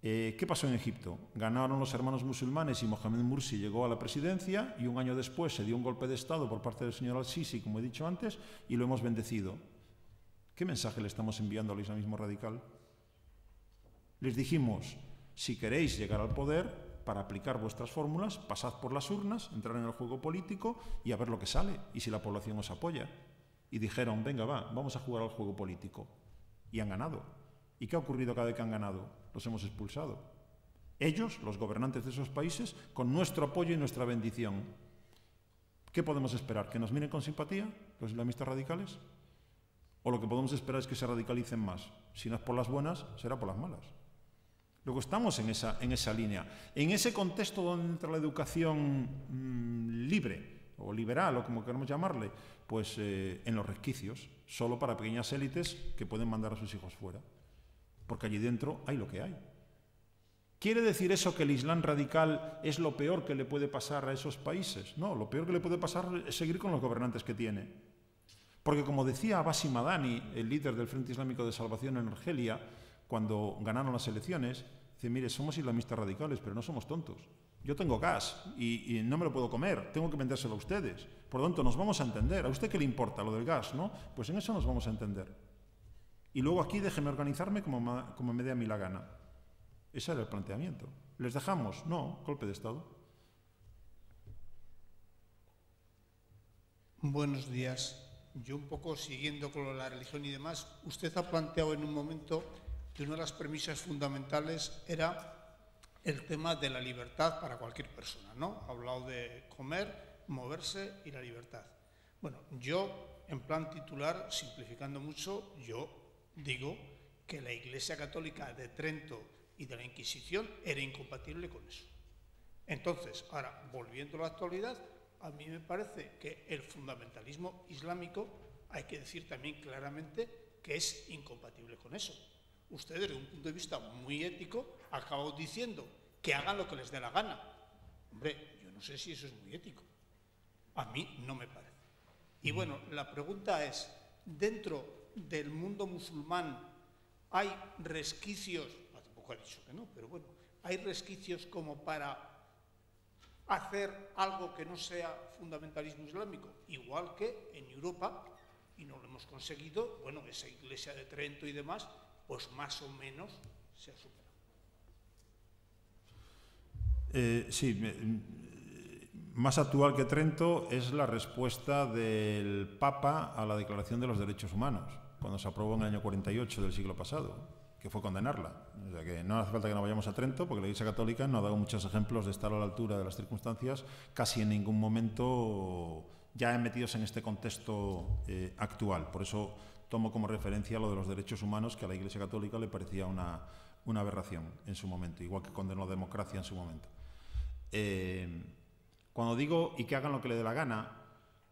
¿Qué pasó en Egipto? Ganaron los Hermanos Musulmanes y Mohamed Mursi llegó a la presidencia, y un año después se dio un golpe de Estado por parte del señor al-Sisi, como he dicho antes, y lo hemos bendecido. ¿Qué mensaje le estamos enviando al islamismo radical? Les dijimos: si queréis llegar al poder, para aplicar vuestras fórmulas, pasad por las urnas, entrar en el juego político y a ver lo que sale, y si la población os apoya. Y dijeron: venga, vamos a jugar al juego político. Y han ganado. ¿Y qué ha ocurrido cada vez que han ganado? Los hemos expulsado. Ellos, los gobernantes de esos países, con nuestro apoyo y nuestra bendición. ¿Qué podemos esperar? ¿Que nos miren con simpatía los islamistas radicales? ¿O lo que podemos esperar es que se radicalicen más? Si no es por las buenas, será por las malas. Luego estamos en esa línea. En ese contexto donde entra la educación libre o liberal, o como queramos llamarle, pues en los resquicios, solo para pequeñas élites que pueden mandar a sus hijos fuera. Porque allí dentro hay lo que hay. ¿Quiere decir eso que el Islam radical es lo peor que le puede pasar a esos países? No, lo peor que le puede pasar es seguir con los gobernantes que tiene. Porque como decía Abbasi Madani, el líder del Frente Islámico de Salvación en Argelia, cuando ganaron las elecciones, dice: mire, somos islamistas radicales, pero no somos tontos. Yo tengo gas y no me lo puedo comer, tengo que vendérselo a ustedes. Por lo tanto, nos vamos a entender. ¿A usted qué le importa lo del gas, no? Pues en eso nos vamos a entender. Y luego aquí déjeme organizarme como me dé a mí la gana. Ese era el planteamiento. ¿Les dejamos? No, golpe de Estado. Buenos días. Yo un poco siguiendo con la religión y demás, usted ha planteado en un momento que una de las premisas fundamentales era el tema de la libertad para cualquier persona, ¿no? Ha hablado de comer, moverse y la libertad. Bueno, yo, en plan titular, simplificando mucho, yo digo que la Iglesia Católica de Trento y de la Inquisición era incompatible con eso. Entonces, ahora, volviendo a la actualidad, a mí me parece que el fundamentalismo islámico, hay que decir también claramente que es incompatible con eso. Usted, desde un punto de vista muy ético, acabó diciendo que hagan lo que les dé la gana. Hombre, yo no sé si eso es muy ético. A mí no me parece. Y bueno, la pregunta es, dentro del mundo musulmán hay resquicios, tampoco ha dicho que no, pero bueno, hay resquicios como para hacer algo que no sea fundamentalismo islámico, igual que en Europa, y no lo hemos conseguido, bueno, esa Iglesia de Trento y demás, pues más o menos se ha superado. Sí, más actual que Trento es la respuesta del Papa a la Declaración de los Derechos Humanos, cuando se aprobó en el año 48 del siglo pasado, que fue condenarla. O sea que no hace falta que nos vayamos a Trento, porque la Iglesia Católica no ha dado muchos ejemplos de estar a la altura de las circunstancias, casi en ningún momento ya metidos en este contexto actual. Por eso tomo como referencia lo de los derechos humanos, que a la Iglesia Católica le parecía una aberración en su momento, igual que condenó la democracia en su momento. Cuando digo y que hagan lo que le dé la gana,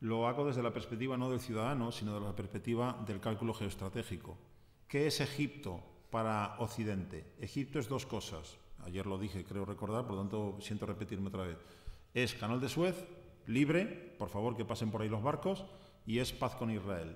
Lo hago desde la perspectiva no del ciudadano, sino de la perspectiva del cálculo geoestratégico. ¿Qué es Egipto para Occidente? Egipto es dos cosas. Ayer lo dije, creo recordar, por lo tanto siento repetirme otra vez. Es Canal de Suez, libre, por favor que pasen por ahí los barcos, y es paz con Israel.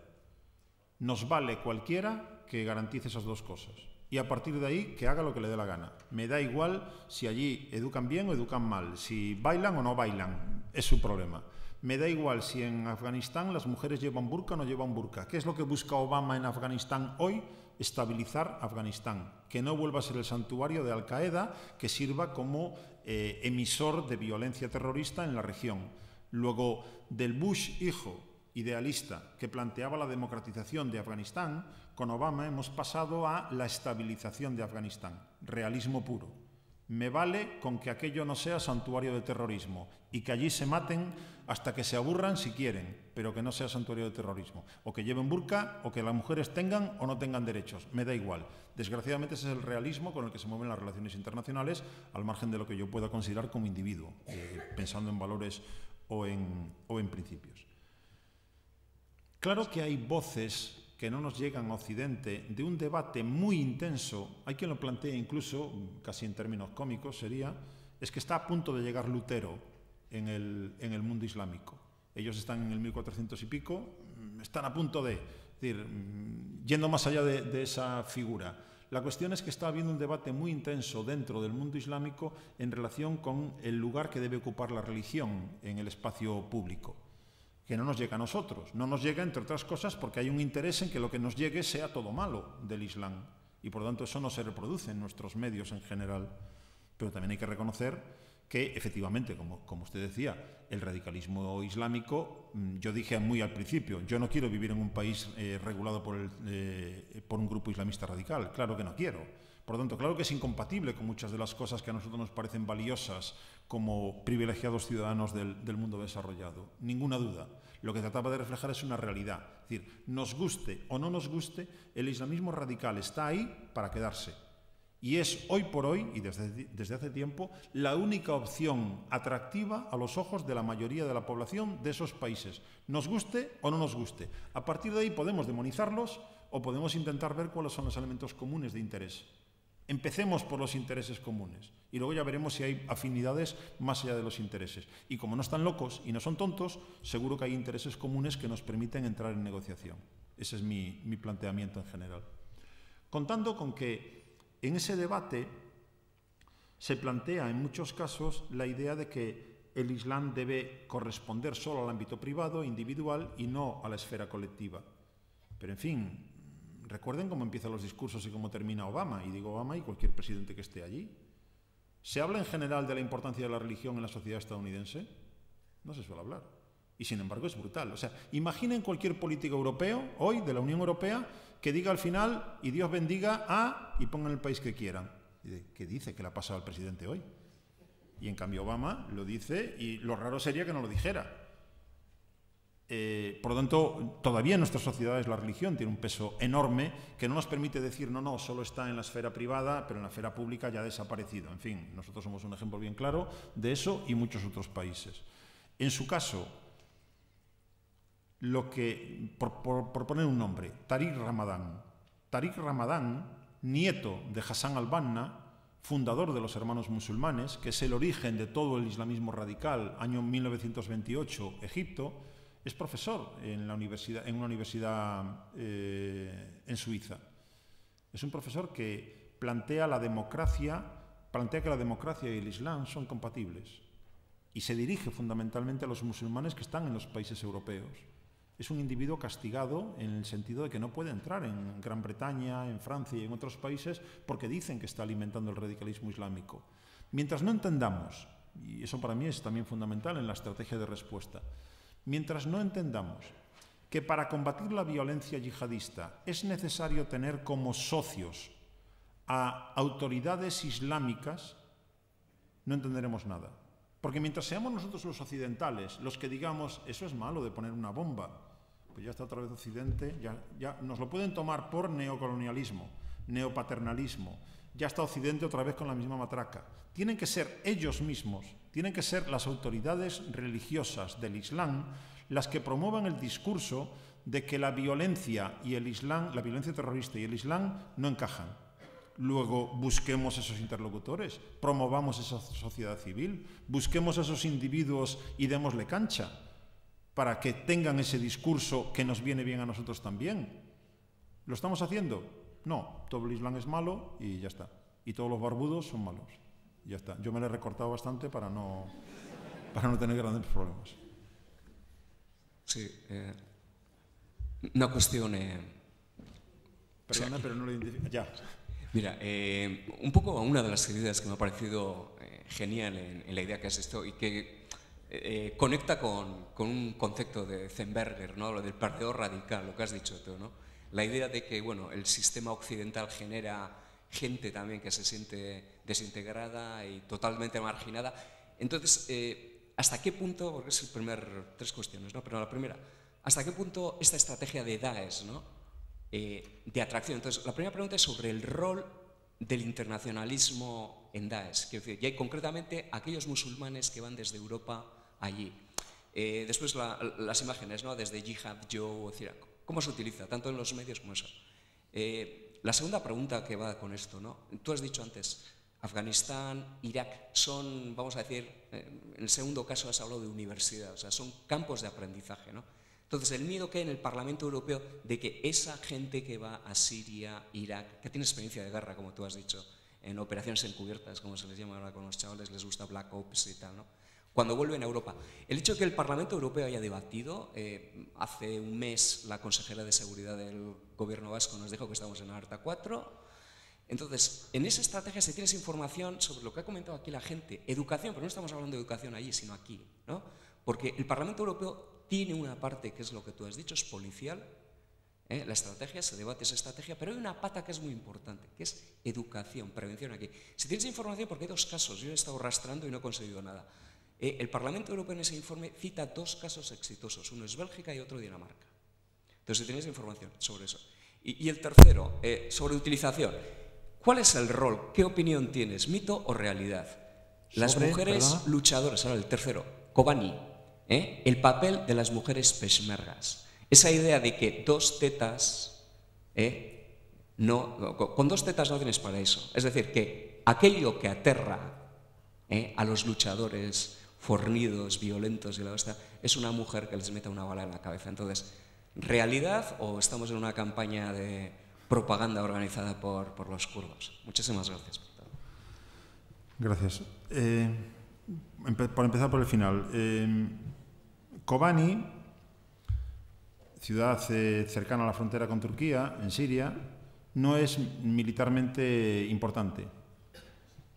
Nos vale cualquiera que garantice esas dos cosas. Y a partir de ahí, que haga lo que le dé la gana. Me da igual si allí educan bien o educan mal, si bailan o no bailan, es su problema. Me da igual si en Afganistán las mujeres llevan burka o no llevan burka. ¿Qué es lo que busca Obama en Afganistán hoy? Estabilizar Afganistán, que no vuelva a ser el santuario de Al-Qaeda, que sirva como emisor de violencia terrorista en la región. Luego, del Bush hijo idealista que planteaba la democratización de Afganistán, con Obama hemos pasado a la estabilización de Afganistán, realismo puro. Me vale con que aquello no sea santuario de terrorismo y que allí se maten hasta que se aburran si quieren, pero que no sea santuario de terrorismo. O que lleven burka, o que las mujeres tengan o no tengan derechos. Me da igual. Desgraciadamente ese es el realismo con el que se mueven las relaciones internacionales, al margen de lo que yo pueda considerar como individuo, pensando en valores o en principios. Claro que hay voces que no nos llegan a Occidente de un debate muy intenso. Hay quien lo plantea incluso, casi en términos cómicos sería, es que está a punto de llegar Lutero en el mundo islámico. Ellos están en el 1400 y pico, están a punto de, es decir, yendo más allá de esa figura. La cuestión es que está habiendo un debate muy intenso dentro del mundo islámico en relación con el lugar que debe ocupar la religión en el espacio público, que no nos llega a nosotros. No nos llega, entre otras cosas, porque hay un interés en que lo que nos llegue sea todo malo del Islam. Y por lo tanto eso no se reproduce en nuestros medios en general. Pero también hay que reconocer que, efectivamente, como usted decía, el radicalismo islámico, yo dije muy al principio, yo no quiero vivir en un país regulado por un grupo islamista radical. Claro que no quiero. Por lo tanto, claro que es incompatible con muchas de las cosas que a nosotros nos parecen valiosas como privilegiados ciudadanos del mundo desarrollado. Ninguna duda. Lo que trataba de reflejar es una realidad. Es decir, nos guste o no nos guste, el islamismo radical está ahí para quedarse. Y es hoy por hoy, y desde hace tiempo, la única opción atractiva a los ojos de la mayoría de la población de esos países. Nos guste o no nos guste. A partir de ahí podemos demonizarlos o podemos intentar ver cuáles son los elementos comunes de interés. Empecemos por los intereses comunes y luego ya veremos si hay afinidades más allá de los intereses. Y como no están locos y no son tontos, seguro que hay intereses comunes que nos permiten entrar en negociación. Ese es mi planteamiento en general. Contando con que en ese debate se plantea en muchos casos la idea de que el Islam debe corresponder solo al ámbito privado, individual y no a la esfera colectiva. Pero en fin, recuerden cómo empiezan los discursos y cómo termina Obama, y digo Obama y cualquier presidente que esté allí. ¿Se habla en general de la importancia de la religión en la sociedad estadounidense? No se suele hablar. Y sin embargo es brutal. O sea, imaginen cualquier político europeo, hoy, de la Unión Europea, que diga al final, y Dios bendiga a, y pongan el país que quieran. ¿Qué dice? ¿Qué le ha pasado al presidente hoy? Y en cambio Obama lo dice, y lo raro sería que no lo dijera. Por lo tanto, todavía en nuestras sociedades la religión tiene un peso enorme que no nos permite decir, no, solo está en la esfera privada, pero en la esfera pública ya ha desaparecido. En fin, nosotros somos un ejemplo bien claro de eso y muchos otros países. En su caso, por poner un nombre, Tariq Ramadan. Tariq Ramadan, nieto de Hassan al-Banna, fundador de los Hermanos Musulmanes, que es el origen de todo el islamismo radical, año 1928, Egipto, es profesor en una universidad en Suiza. Es un profesor que plantea que la democracia y el Islam son compatibles y se dirige fundamentalmente a los musulmanes que están en los países europeos. Es un individuo castigado en el sentido de que no puede entrar en Gran Bretaña, en Francia y en otros países porque dicen que está alimentando el radicalismo islámico. Mientras no entendamos, y eso para mí es también fundamental en la estrategia de respuesta, mientras no entendamos que para combatir la violencia yihadista es necesario tener como socios a autoridades islámicas, no entenderemos nada. Porque mientras seamos nosotros los occidentales los que digamos eso es malo de poner una bomba, pues ya está otra vez Occidente, ya nos lo pueden tomar por neocolonialismo, neopaternalismo, ya está Occidente otra vez con la misma matraca. Tienen que ser ellos mismos, tienen que ser las autoridades religiosas del Islam las que promuevan el discurso de que la violencia y el Islam, la violencia terrorista y el Islam no encajan. Luego busquemos esos interlocutores, promovamos esa sociedad civil, busquemos a esos individuos y démosle cancha para que tengan ese discurso que nos viene bien a nosotros también. ¿Lo estamos haciendo? No, todo el Islam es malo y ya está. Y todos los barbudos son malos. Y ya está. Yo me lo he recortado bastante para no tener grandes problemas. Sí, una cuestión... Perdona, pero no lo identifico. Ya. Mira, un poco una de las ideas que me ha parecido genial en la idea que has hecho y que conecta con un concepto de Zenberger, ¿no? Lo del perdedor radical, lo que has dicho tú, ¿no? La idea de que, bueno, el sistema occidental genera gente también que se siente desintegrada y totalmente marginada. Entonces, ¿hasta qué punto, porque es tres cuestiones, ¿no? Pero la primera, ¿hasta qué punto esta estrategia de Daesh, ¿no? De atracción? Entonces, la primera pregunta es sobre el rol del internacionalismo en Daesh. Quiero decir, y hay concretamente aquellos musulmanes que van desde Europa allí. Después las imágenes, ¿no? Desde Jihad, Joe, etc. ¿Cómo se utiliza? Tanto en los medios como eso. La segunda pregunta que va con esto, ¿no? Tú has dicho antes, Afganistán, Irak, son, vamos a decir, en el segundo caso has hablado de universidad, o sea, son campos de aprendizaje, ¿no? Entonces, el miedo que hay en el Parlamento Europeo de que esa gente que va a Siria, Irak, que tiene experiencia de guerra, como tú has dicho, en operaciones encubiertas, como se les llama ahora con los chavales, les gusta Black Ops y tal, ¿no? Cuando vuelven a Europa. El hecho de que el Parlamento Europeo haya debatido, hace un mes la consejera de Seguridad del Gobierno vasco nos dijo que estamos en alerta 4. Entonces, en esa estrategia se tiene esa información sobre lo que ha comentado aquí la gente. Educación, pero no estamos hablando de educación allí, sino aquí, ¿no? Porque el Parlamento Europeo tiene una parte que es lo que tú has dicho, es policial. La estrategia, se debate esa estrategia, pero hay una pata que es muy importante, que es educación, prevención aquí. Si tienes información, porque hay dos casos, yo he estado rastrando y no he conseguido nada. El Parlamento Europeo en ese informe cita dos casos exitosos, uno es Bélgica y otro Dinamarca. Entonces, si tienes información sobre eso. Y el tercero, sobre utilización. ¿Cuál es el rol? ¿Qué opinión tienes? ¿Mito o realidad? Las mujeres luchadoras, ahora el tercero, Kobani, el papel de las mujeres peshmergas. Esa idea de que dos tetas, con dos tetas no tienes paraíso. Es decir, que aquello que aterra a los luchadores fornidos, violentos y la hostia, es una mujer que les mete una bala en la cabeza. Entonces, ¿realidad o estamos en una campaña de propaganda organizada por los kurdos? Muchísimas gracias. Gracias. Por empezar por el final, Kobani, ciudad cercana a la frontera con Turquía, en Siria, no es militarmente importante.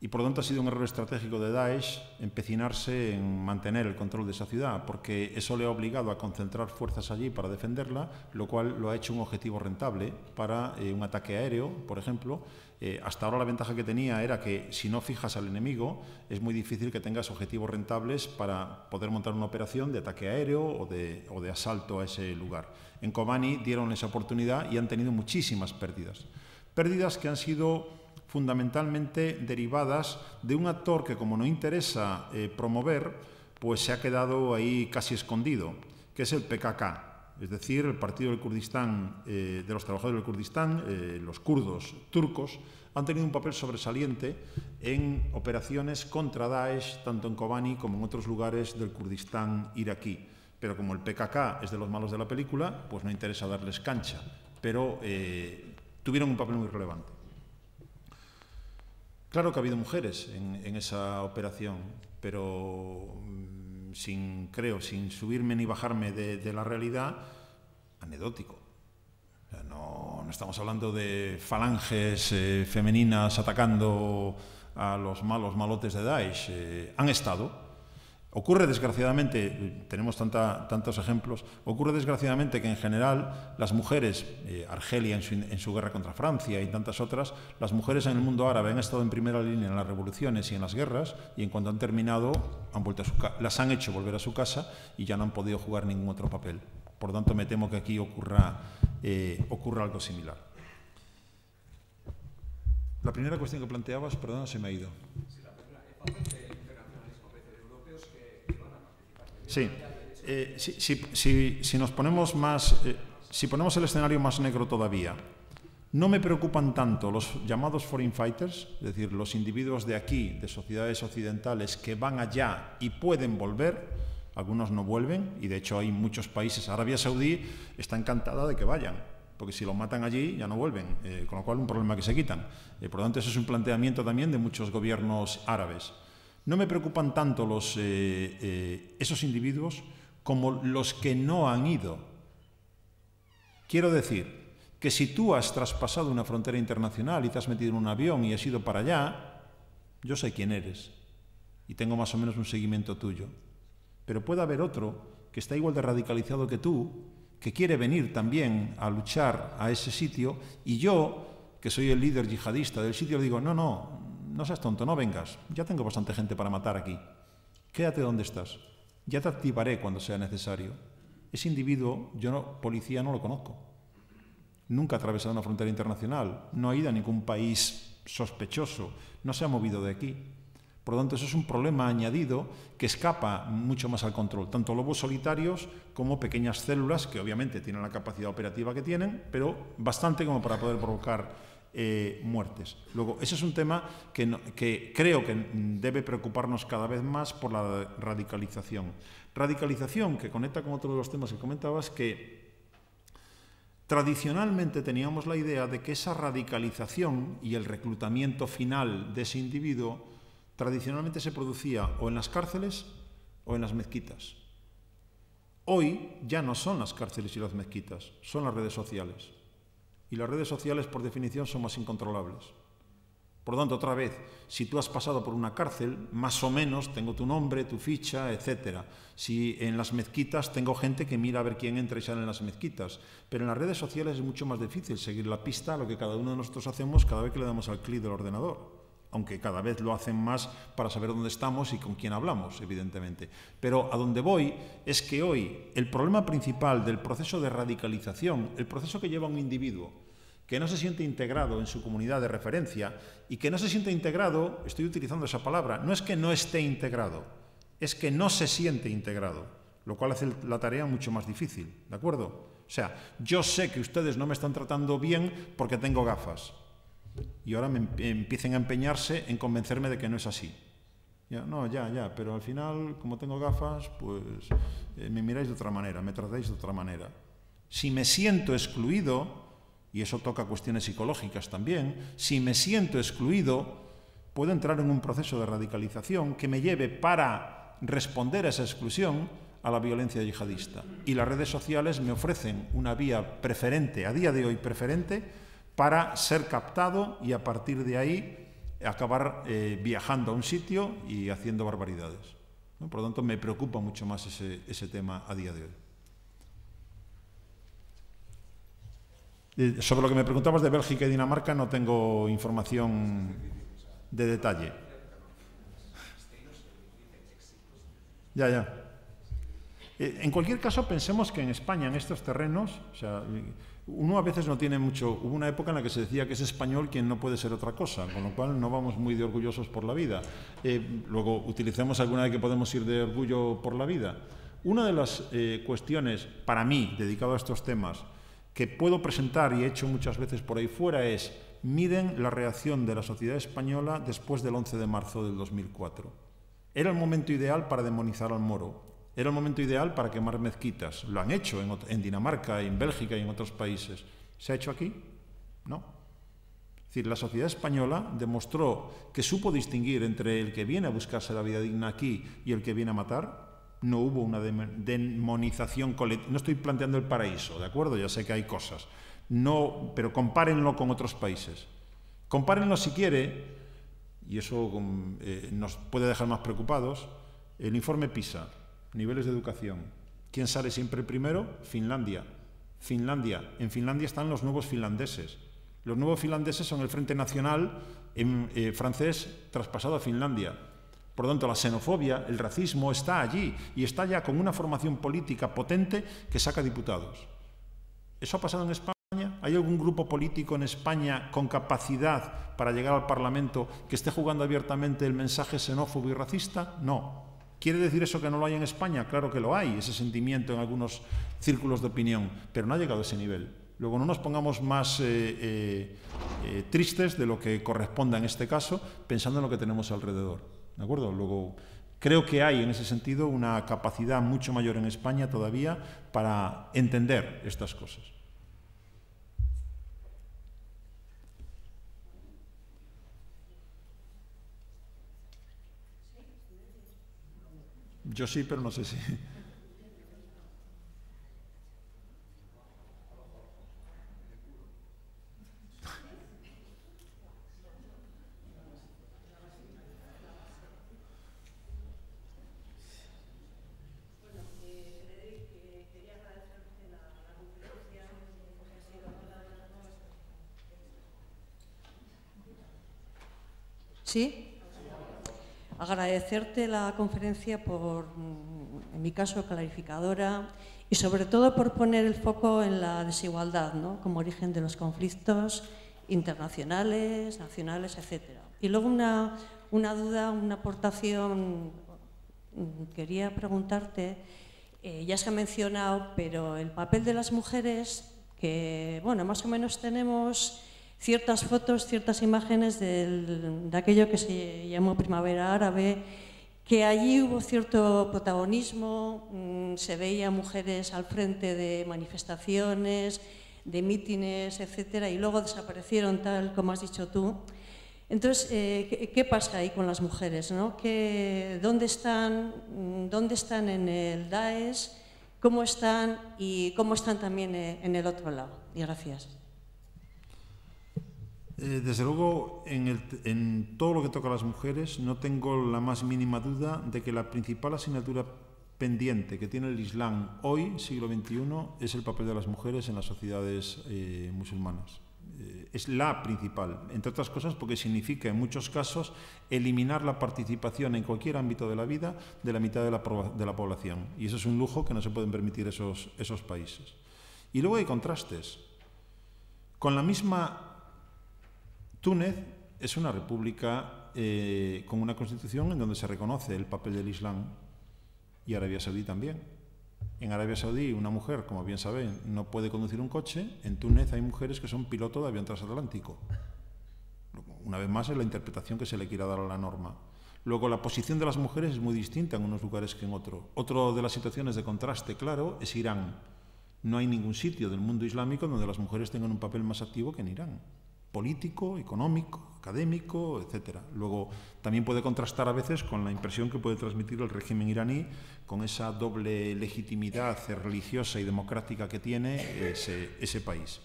Y por lo tanto ha sido un error estratégico de Daesh empecinarse en mantener el control de esa ciudad, porque eso le ha obligado a concentrar fuerzas allí para defenderla, lo cual lo ha hecho un objetivo rentable para un ataque aéreo, por ejemplo. Hasta ahora la ventaja que tenía era que si no fijas al enemigo, es muy difícil que tengas objetivos rentables para poder montar una operación de ataque aéreo o de asalto a ese lugar. En Kobani dieron esa oportunidad y han tenido muchísimas pérdidas. Pérdidas que han sido fundamentalmente derivadas de un actor que, como no interesa promover, pues se ha quedado ahí casi escondido, que es el PKK, es decir, el Partido del Kurdistán, de los Trabajadores del Kurdistán, los kurdos turcos, han tenido un papel sobresaliente en operaciones contra Daesh, tanto en Kobani como en otros lugares del Kurdistán iraquí. Pero como el PKK es de los malos de la película, pues no interesa darles cancha, pero tuvieron un papel muy relevante. Claro que ha habido mujeres en esa operación, pero sin subirme ni bajarme de la realidad, anecdótico. O sea, no estamos hablando de falanges femeninas atacando a los malotes de Daesh. Han estado. Ocurre desgraciadamente, tenemos tantos ejemplos, ocurre desgraciadamente que en general las mujeres, Argelia en su guerra contra Francia y tantas otras, las mujeres en el mundo árabe han estado en primera línea en las revoluciones y en las guerras, y en cuanto han terminado las han hecho volver a su casa y ya no han podido jugar ningún otro papel. Por lo tanto, me temo que aquí ocurra algo similar. La primera cuestión que planteabas, perdón, se me ha ido. Sí, si nos ponemos más, si ponemos el escenario más negro todavía, no me preocupan tanto los llamados foreign fighters, es decir, los individuos de aquí, de sociedades occidentales, que van allá y pueden volver. Algunos no vuelven, y de hecho hay muchos países. Arabia Saudí está encantada de que vayan, porque si lo matan allí ya no vuelven, con lo cual un problema que se quitan. Por lo tanto, eso es un planteamiento también de muchos gobiernos árabes. No me preocupan tanto esos individuos como los que no han ido. Quiero decir que si tú has traspasado una frontera internacional y te has metido en un avión y has ido para allá, yo sé quién eres y tengo más o menos un seguimiento tuyo. Pero puede haber otro que está igual de radicalizado que tú, que quiere venir también a luchar a ese sitio, y yo, que soy el líder yihadista del sitio, le digo, no seas tonto, no vengas, ya tengo bastante gente para matar aquí, quédate donde estás, ya te activaré cuando sea necesario. Ese individuo, policía, no lo conozco. Nunca ha atravesado una frontera internacional, no ha ido a ningún país sospechoso, no se ha movido de aquí. Por lo tanto, eso es un problema añadido que escapa mucho más al control, tanto lobos solitarios como pequeñas células que obviamente tienen la capacidad operativa que tienen, pero bastante como para poder provocar muertes. Luego, ese es un tema que creo que debe preocuparnos cada vez más por la radicalización. Radicalización que conecta con otro de los temas que comentabas, que tradicionalmente teníamos la idea de que esa radicalización y el reclutamiento final de ese individuo tradicionalmente se producía o en las cárceles o en las mezquitas. Hoy ya no son las cárceles y las mezquitas, son las redes sociales. Y las redes sociales, por definición, son más incontrolables. Por lo tanto, otra vez, si tú has pasado por una cárcel, más o menos tengo tu nombre, tu ficha, etc. Si en las mezquitas tengo gente que mira a ver quién entra y sale en las mezquitas. Pero en las redes sociales es mucho más difícil seguir la pista a lo que cada uno de nosotros hacemos cada vez que le damos al clic del ordenador. Aunque cada vez lo hacen más para saber dónde estamos y con quién hablamos, evidentemente. Pero a donde voy es que hoy el problema principal del proceso de radicalización, el proceso que lleva a un individuo que no se siente integrado en su comunidad de referencia y que no se siente integrado, estoy utilizando esa palabra, no es que no esté integrado, es que no se siente integrado, lo cual hace la tarea mucho más difícil, ¿de acuerdo? O sea, yo sé que ustedes no me están tratando bien porque tengo gafas y ahora empiecen a empeñarse en convencerme de que no es así. Ya, pero al final, como tengo gafas, pues me miráis de otra manera, me tratáis de otra manera. Si me siento excluido, y eso toca cuestiones psicológicas también, si me siento excluido, puedo entrar en un proceso de radicalización que me lleve para responder a esa exclusión a la violencia yihadista. Y las redes sociales me ofrecen una vía preferente, a día de hoy preferente, para ser captado y a partir de ahí acabar viajando a un sitio y haciendo barbaridades, ¿no? Por lo tanto, me preocupa mucho más ese tema a día de hoy. Sobre lo que me preguntabas de Bélgica y Dinamarca no tengo información de detalle. Ya. En cualquier caso, pensemos que en España, en estos terrenos, o sea, uno a veces no tiene mucho. Hubo una época en la que se decía que es español quien no puede ser otra cosa, con lo cual no vamos muy de orgullosos por la vida. Luego, utilicemos alguna vez que podemos ir de orgullo por la vida. Una de las cuestiones, para mí, dedicado a estos temas, que puedo presentar y he hecho muchas veces por ahí fuera es, miren la reacción de la sociedad española después del 11 de marzo del 2004. Era el momento ideal para demonizar al moro, era el momento ideal para quemar mezquitas. Lo han hecho en Dinamarca, en Bélgica y en otros países. ¿Se ha hecho aquí? No. Es decir, la sociedad española demostró que supo distinguir entre el que viene a buscarse la vida digna aquí y el que viene a matar. No hubo una demonización colectiva. No estoy planteando el paraíso, ¿de acuerdo? Ya sé que hay cosas. No, pero compárenlo con otros países. Compárenlo si quiere, y eso nos puede dejar más preocupados, el informe PISA, niveles de educación. ¿Quién sale siempre primero? Finlandia. En Finlandia están los nuevos finlandeses. Los nuevos finlandeses son el Frente Nacional francés traspasado a Finlandia. Por lo tanto, la xenofobia, el racismo está allí y está ya con una formación política potente que saca diputados. ¿Eso ha pasado en España? ¿Hay algún grupo político en España con capacidad para llegar al Parlamento que esté jugando abiertamente el mensaje xenófobo y racista? No. ¿Quiere decir eso que no lo hay en España? Claro que lo hay, ese sentimiento en algunos círculos de opinión, pero no ha llegado a ese nivel. Luego no nos pongamos más tristes de lo que corresponda en este caso, pensando en lo que tenemos alrededor, ¿de acuerdo? Luego, creo que hay en ese sentido una capacidad mucho mayor en España todavía para entender estas cosas. Yo sí, pero no sé si... Sí. Agradecerte la conferencia por, en mi caso, clarificadora y sobre todo por poner el foco en la desigualdad, ¿no?, como origen de los conflictos internacionales, nacionales, etc. Y luego una duda, una aportación, quería preguntarte, ya se ha mencionado, pero el papel de las mujeres, que, bueno, más o menos tenemos ciertas fotos, ciertas imágenes de aquello que se llamó Primavera Árabe, que allí hubo cierto protagonismo, se veía mujeres al frente de manifestaciones, de mítines, etcétera, y luego desaparecieron, tal como has dicho tú. Entonces, ¿qué pasa ahí con las mujeres, ¿no? ¿Dónde están en el Daesh? ¿Cómo están? Y cómo están también en el otro lado. Y gracias. Desde luego, en todo lo que toca a las mujeres, no tengo la más mínima duda de que la principal asignatura pendiente que tiene el Islam hoy, siglo XXI, es el papel de las mujeres en las sociedades musulmanas. Es la principal, entre otras cosas porque significa en muchos casos eliminar la participación en cualquier ámbito de la vida de la mitad de la población. Y eso es un lujo que no se pueden permitir esos países. Y luego hay contrastes. Con la misma... Túnez es una república con una constitución en donde se reconoce el papel del Islam, y Arabia Saudí también. En Arabia Saudí una mujer, como bien saben, no puede conducir un coche. En Túnez hay mujeres que son piloto de avión transatlántico. Una vez más es la interpretación que se le quiera dar a la norma. Luego la posición de las mujeres es muy distinta en unos lugares que en otros. Otra de las situaciones de contraste claro es Irán. No hay ningún sitio del mundo islámico donde las mujeres tengan un papel más activo que en Irán. Político, económico, académico, etc. Luego, también puede contrastar a veces con la impresión que puede transmitir el régimen iraní con esa doble legitimidad religiosa y democrática que tiene ese país.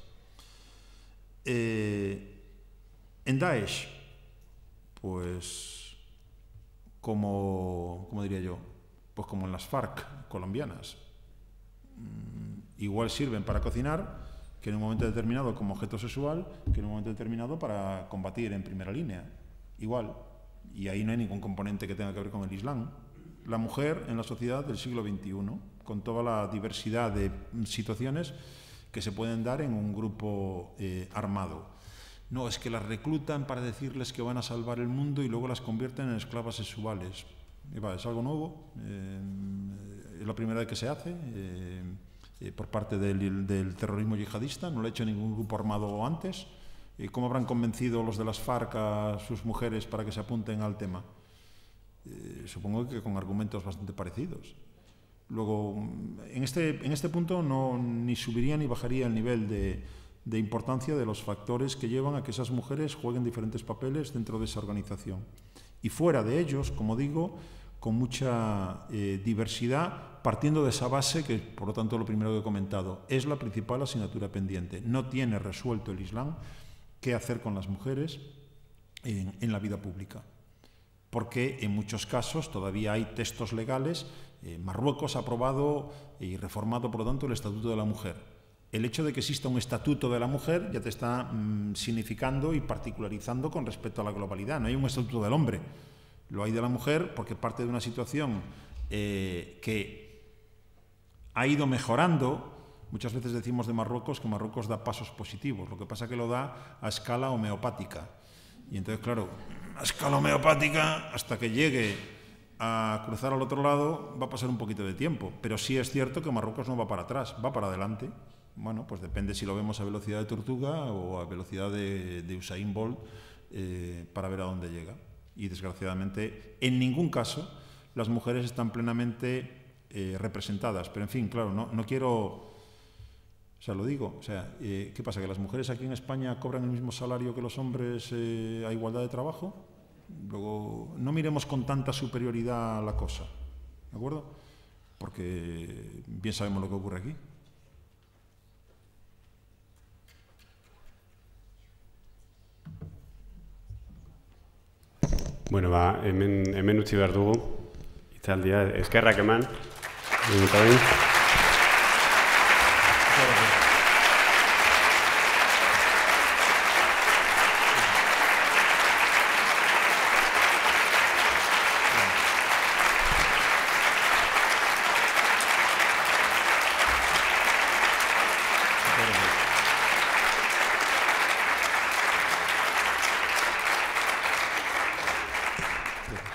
En Daesh, pues, como diría yo, pues como en las FARC colombianas. Igual sirven para cocinar, que en un momento determinado como objeto sexual, que en un momento determinado para combatir en primera línea. Igual. Y ahí no hay ningún componente que tenga que ver con el Islam. La mujer en la sociedad del siglo XXI, con toda la diversidad de situaciones que se pueden dar en un grupo armado. No, es que las reclutan para decirles que van a salvar el mundo y luego las convierten en esclavas sexuales. Es algo nuevo, es la primera vez que se hace. Por parte del terrorismo yihadista, no lo ha hecho ningún grupo armado antes. ¿Cómo habrán convencido los de las FARC a sus mujeres para que se apunten al tema? Supongo que con argumentos bastante parecidos. Luego, en este punto ni subiría ni bajaría el nivel de importancia de los factores que llevan a que esas mujeres jueguen diferentes papeles dentro de esa organización. Y fuera de ellos, como digo, con mucha diversidad, partiendo de esa base que, por lo tanto, lo primero que he comentado, es la principal asignatura pendiente. No tiene resuelto el Islam qué hacer con las mujeres en la vida pública, porque en muchos casos todavía hay textos legales. Marruecos ha aprobado y reformado, por lo tanto, el Estatuto de la Mujer. El hecho de que exista un Estatuto de la Mujer ya te está significando y particularizando con respecto a la globalidad. No hay un Estatuto del Hombre. Lo hay de la mujer porque parte de una situación que ha ido mejorando. Muchas veces decimos de Marruecos que Marruecos da pasos positivos, lo que pasa que lo da a escala homeopática. Y entonces, claro, a escala homeopática, hasta que llegue a cruzar al otro lado va a pasar un poquito de tiempo, pero sí es cierto que Marruecos no va para atrás, va para adelante. Bueno, pues depende si lo vemos a velocidad de tortuga o a velocidad de Usain Bolt para ver a dónde llega. Y desgraciadamente, en ningún caso, las mujeres están plenamente representadas. Pero en fin, claro, no quiero... O sea, lo digo, o sea, ¿qué pasa? ¿Que las mujeres aquí en España cobran el mismo salario que los hombres a igualdad de trabajo? Luego, no miremos con tanta superioridad la cosa, ¿de acuerdo? Porque bien sabemos lo que ocurre aquí. Bueno, hemen utzi behar dugu, hitzaldia, eskerrak eman.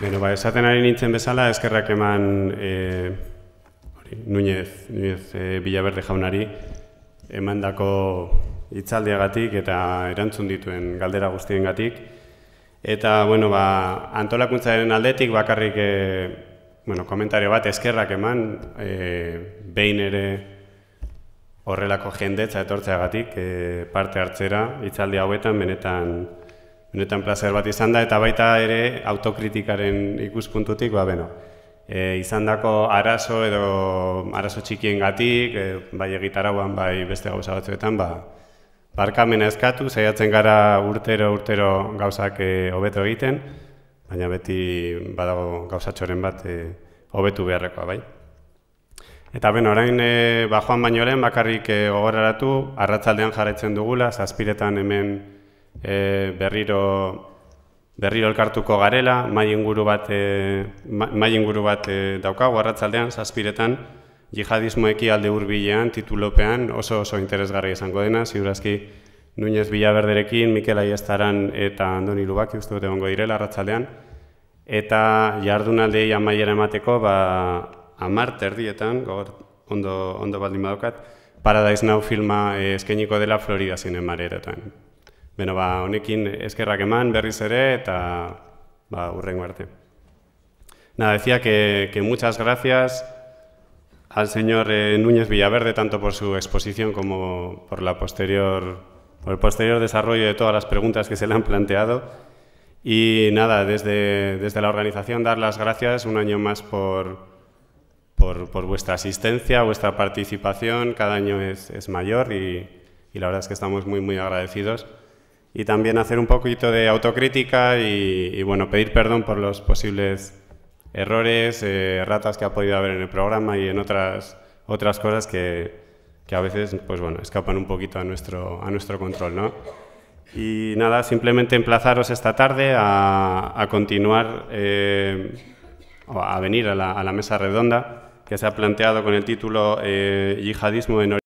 Bueno, esaten ari nintzen bezala, eskerrak eman Núñez Villaverde jaunari emandako hitzaldiagatik eta erantzun dituen galdera guztiengatik. Eta, bueno, antolakuntzaren aldetik bakarrik komentario bat eskerrak eman, behin ere horrelako jendetza etortzeagatik parte hartzera hitzaldi hauetan benetan plazer bat izan da, eta baita ere autokritikaren ikuspuntutik, izandako arazo edo arazo txikiengatik, bai egitarauan, bai beste gauza batzuetan, barkamena eskatu, saiatzen gara urtero gauzak hobeto egiten, baina beti badago gauzatxoren bat hobetu beharrekoa, bai. Eta orain joan baino lehen bakarrik gogoraratu, arratsaldean jarraitzen dugula, 7:00 hemen berriro elkartuko garela, mahai inguru bat daukagu arratsaldean 7:00 jihadismoeki alde hurbilean titulopean oso interesgarria izango dena, ziurazki Núñez Villaverderekin, Mikel Aiestaran eta Andoni Lubaki uste dut egongo direla arratsaldean, eta jardunaldiei amaiera emateko 10:30 ondo baldin badokat, Paradise Now filma eskainiko dela Florida Cinemaretan. Honekin eskerrak eman berriz ere eta hurrengo arte. Nada, decía que muchas gracias al señor Núñez Villaverde, tanto por su exposición como por el posterior desarrollo de todas las preguntas que se le han planteado. Y nada, desde la organización dar las gracias un año más por vuestra asistencia, vuestra participación. Cada año es mayor y la verdad es que estamos muy agradecidos. Y también hacer un poquito de autocrítica y pedir perdón por los posibles errores, erratas que ha podido haber en el programa y en otras cosas que a veces escapan un poquito a nuestro control, ¿no? Y nada, simplemente emplazaros esta tarde a continuar, a venir a la mesa redonda que se ha planteado con el título Yihadismo en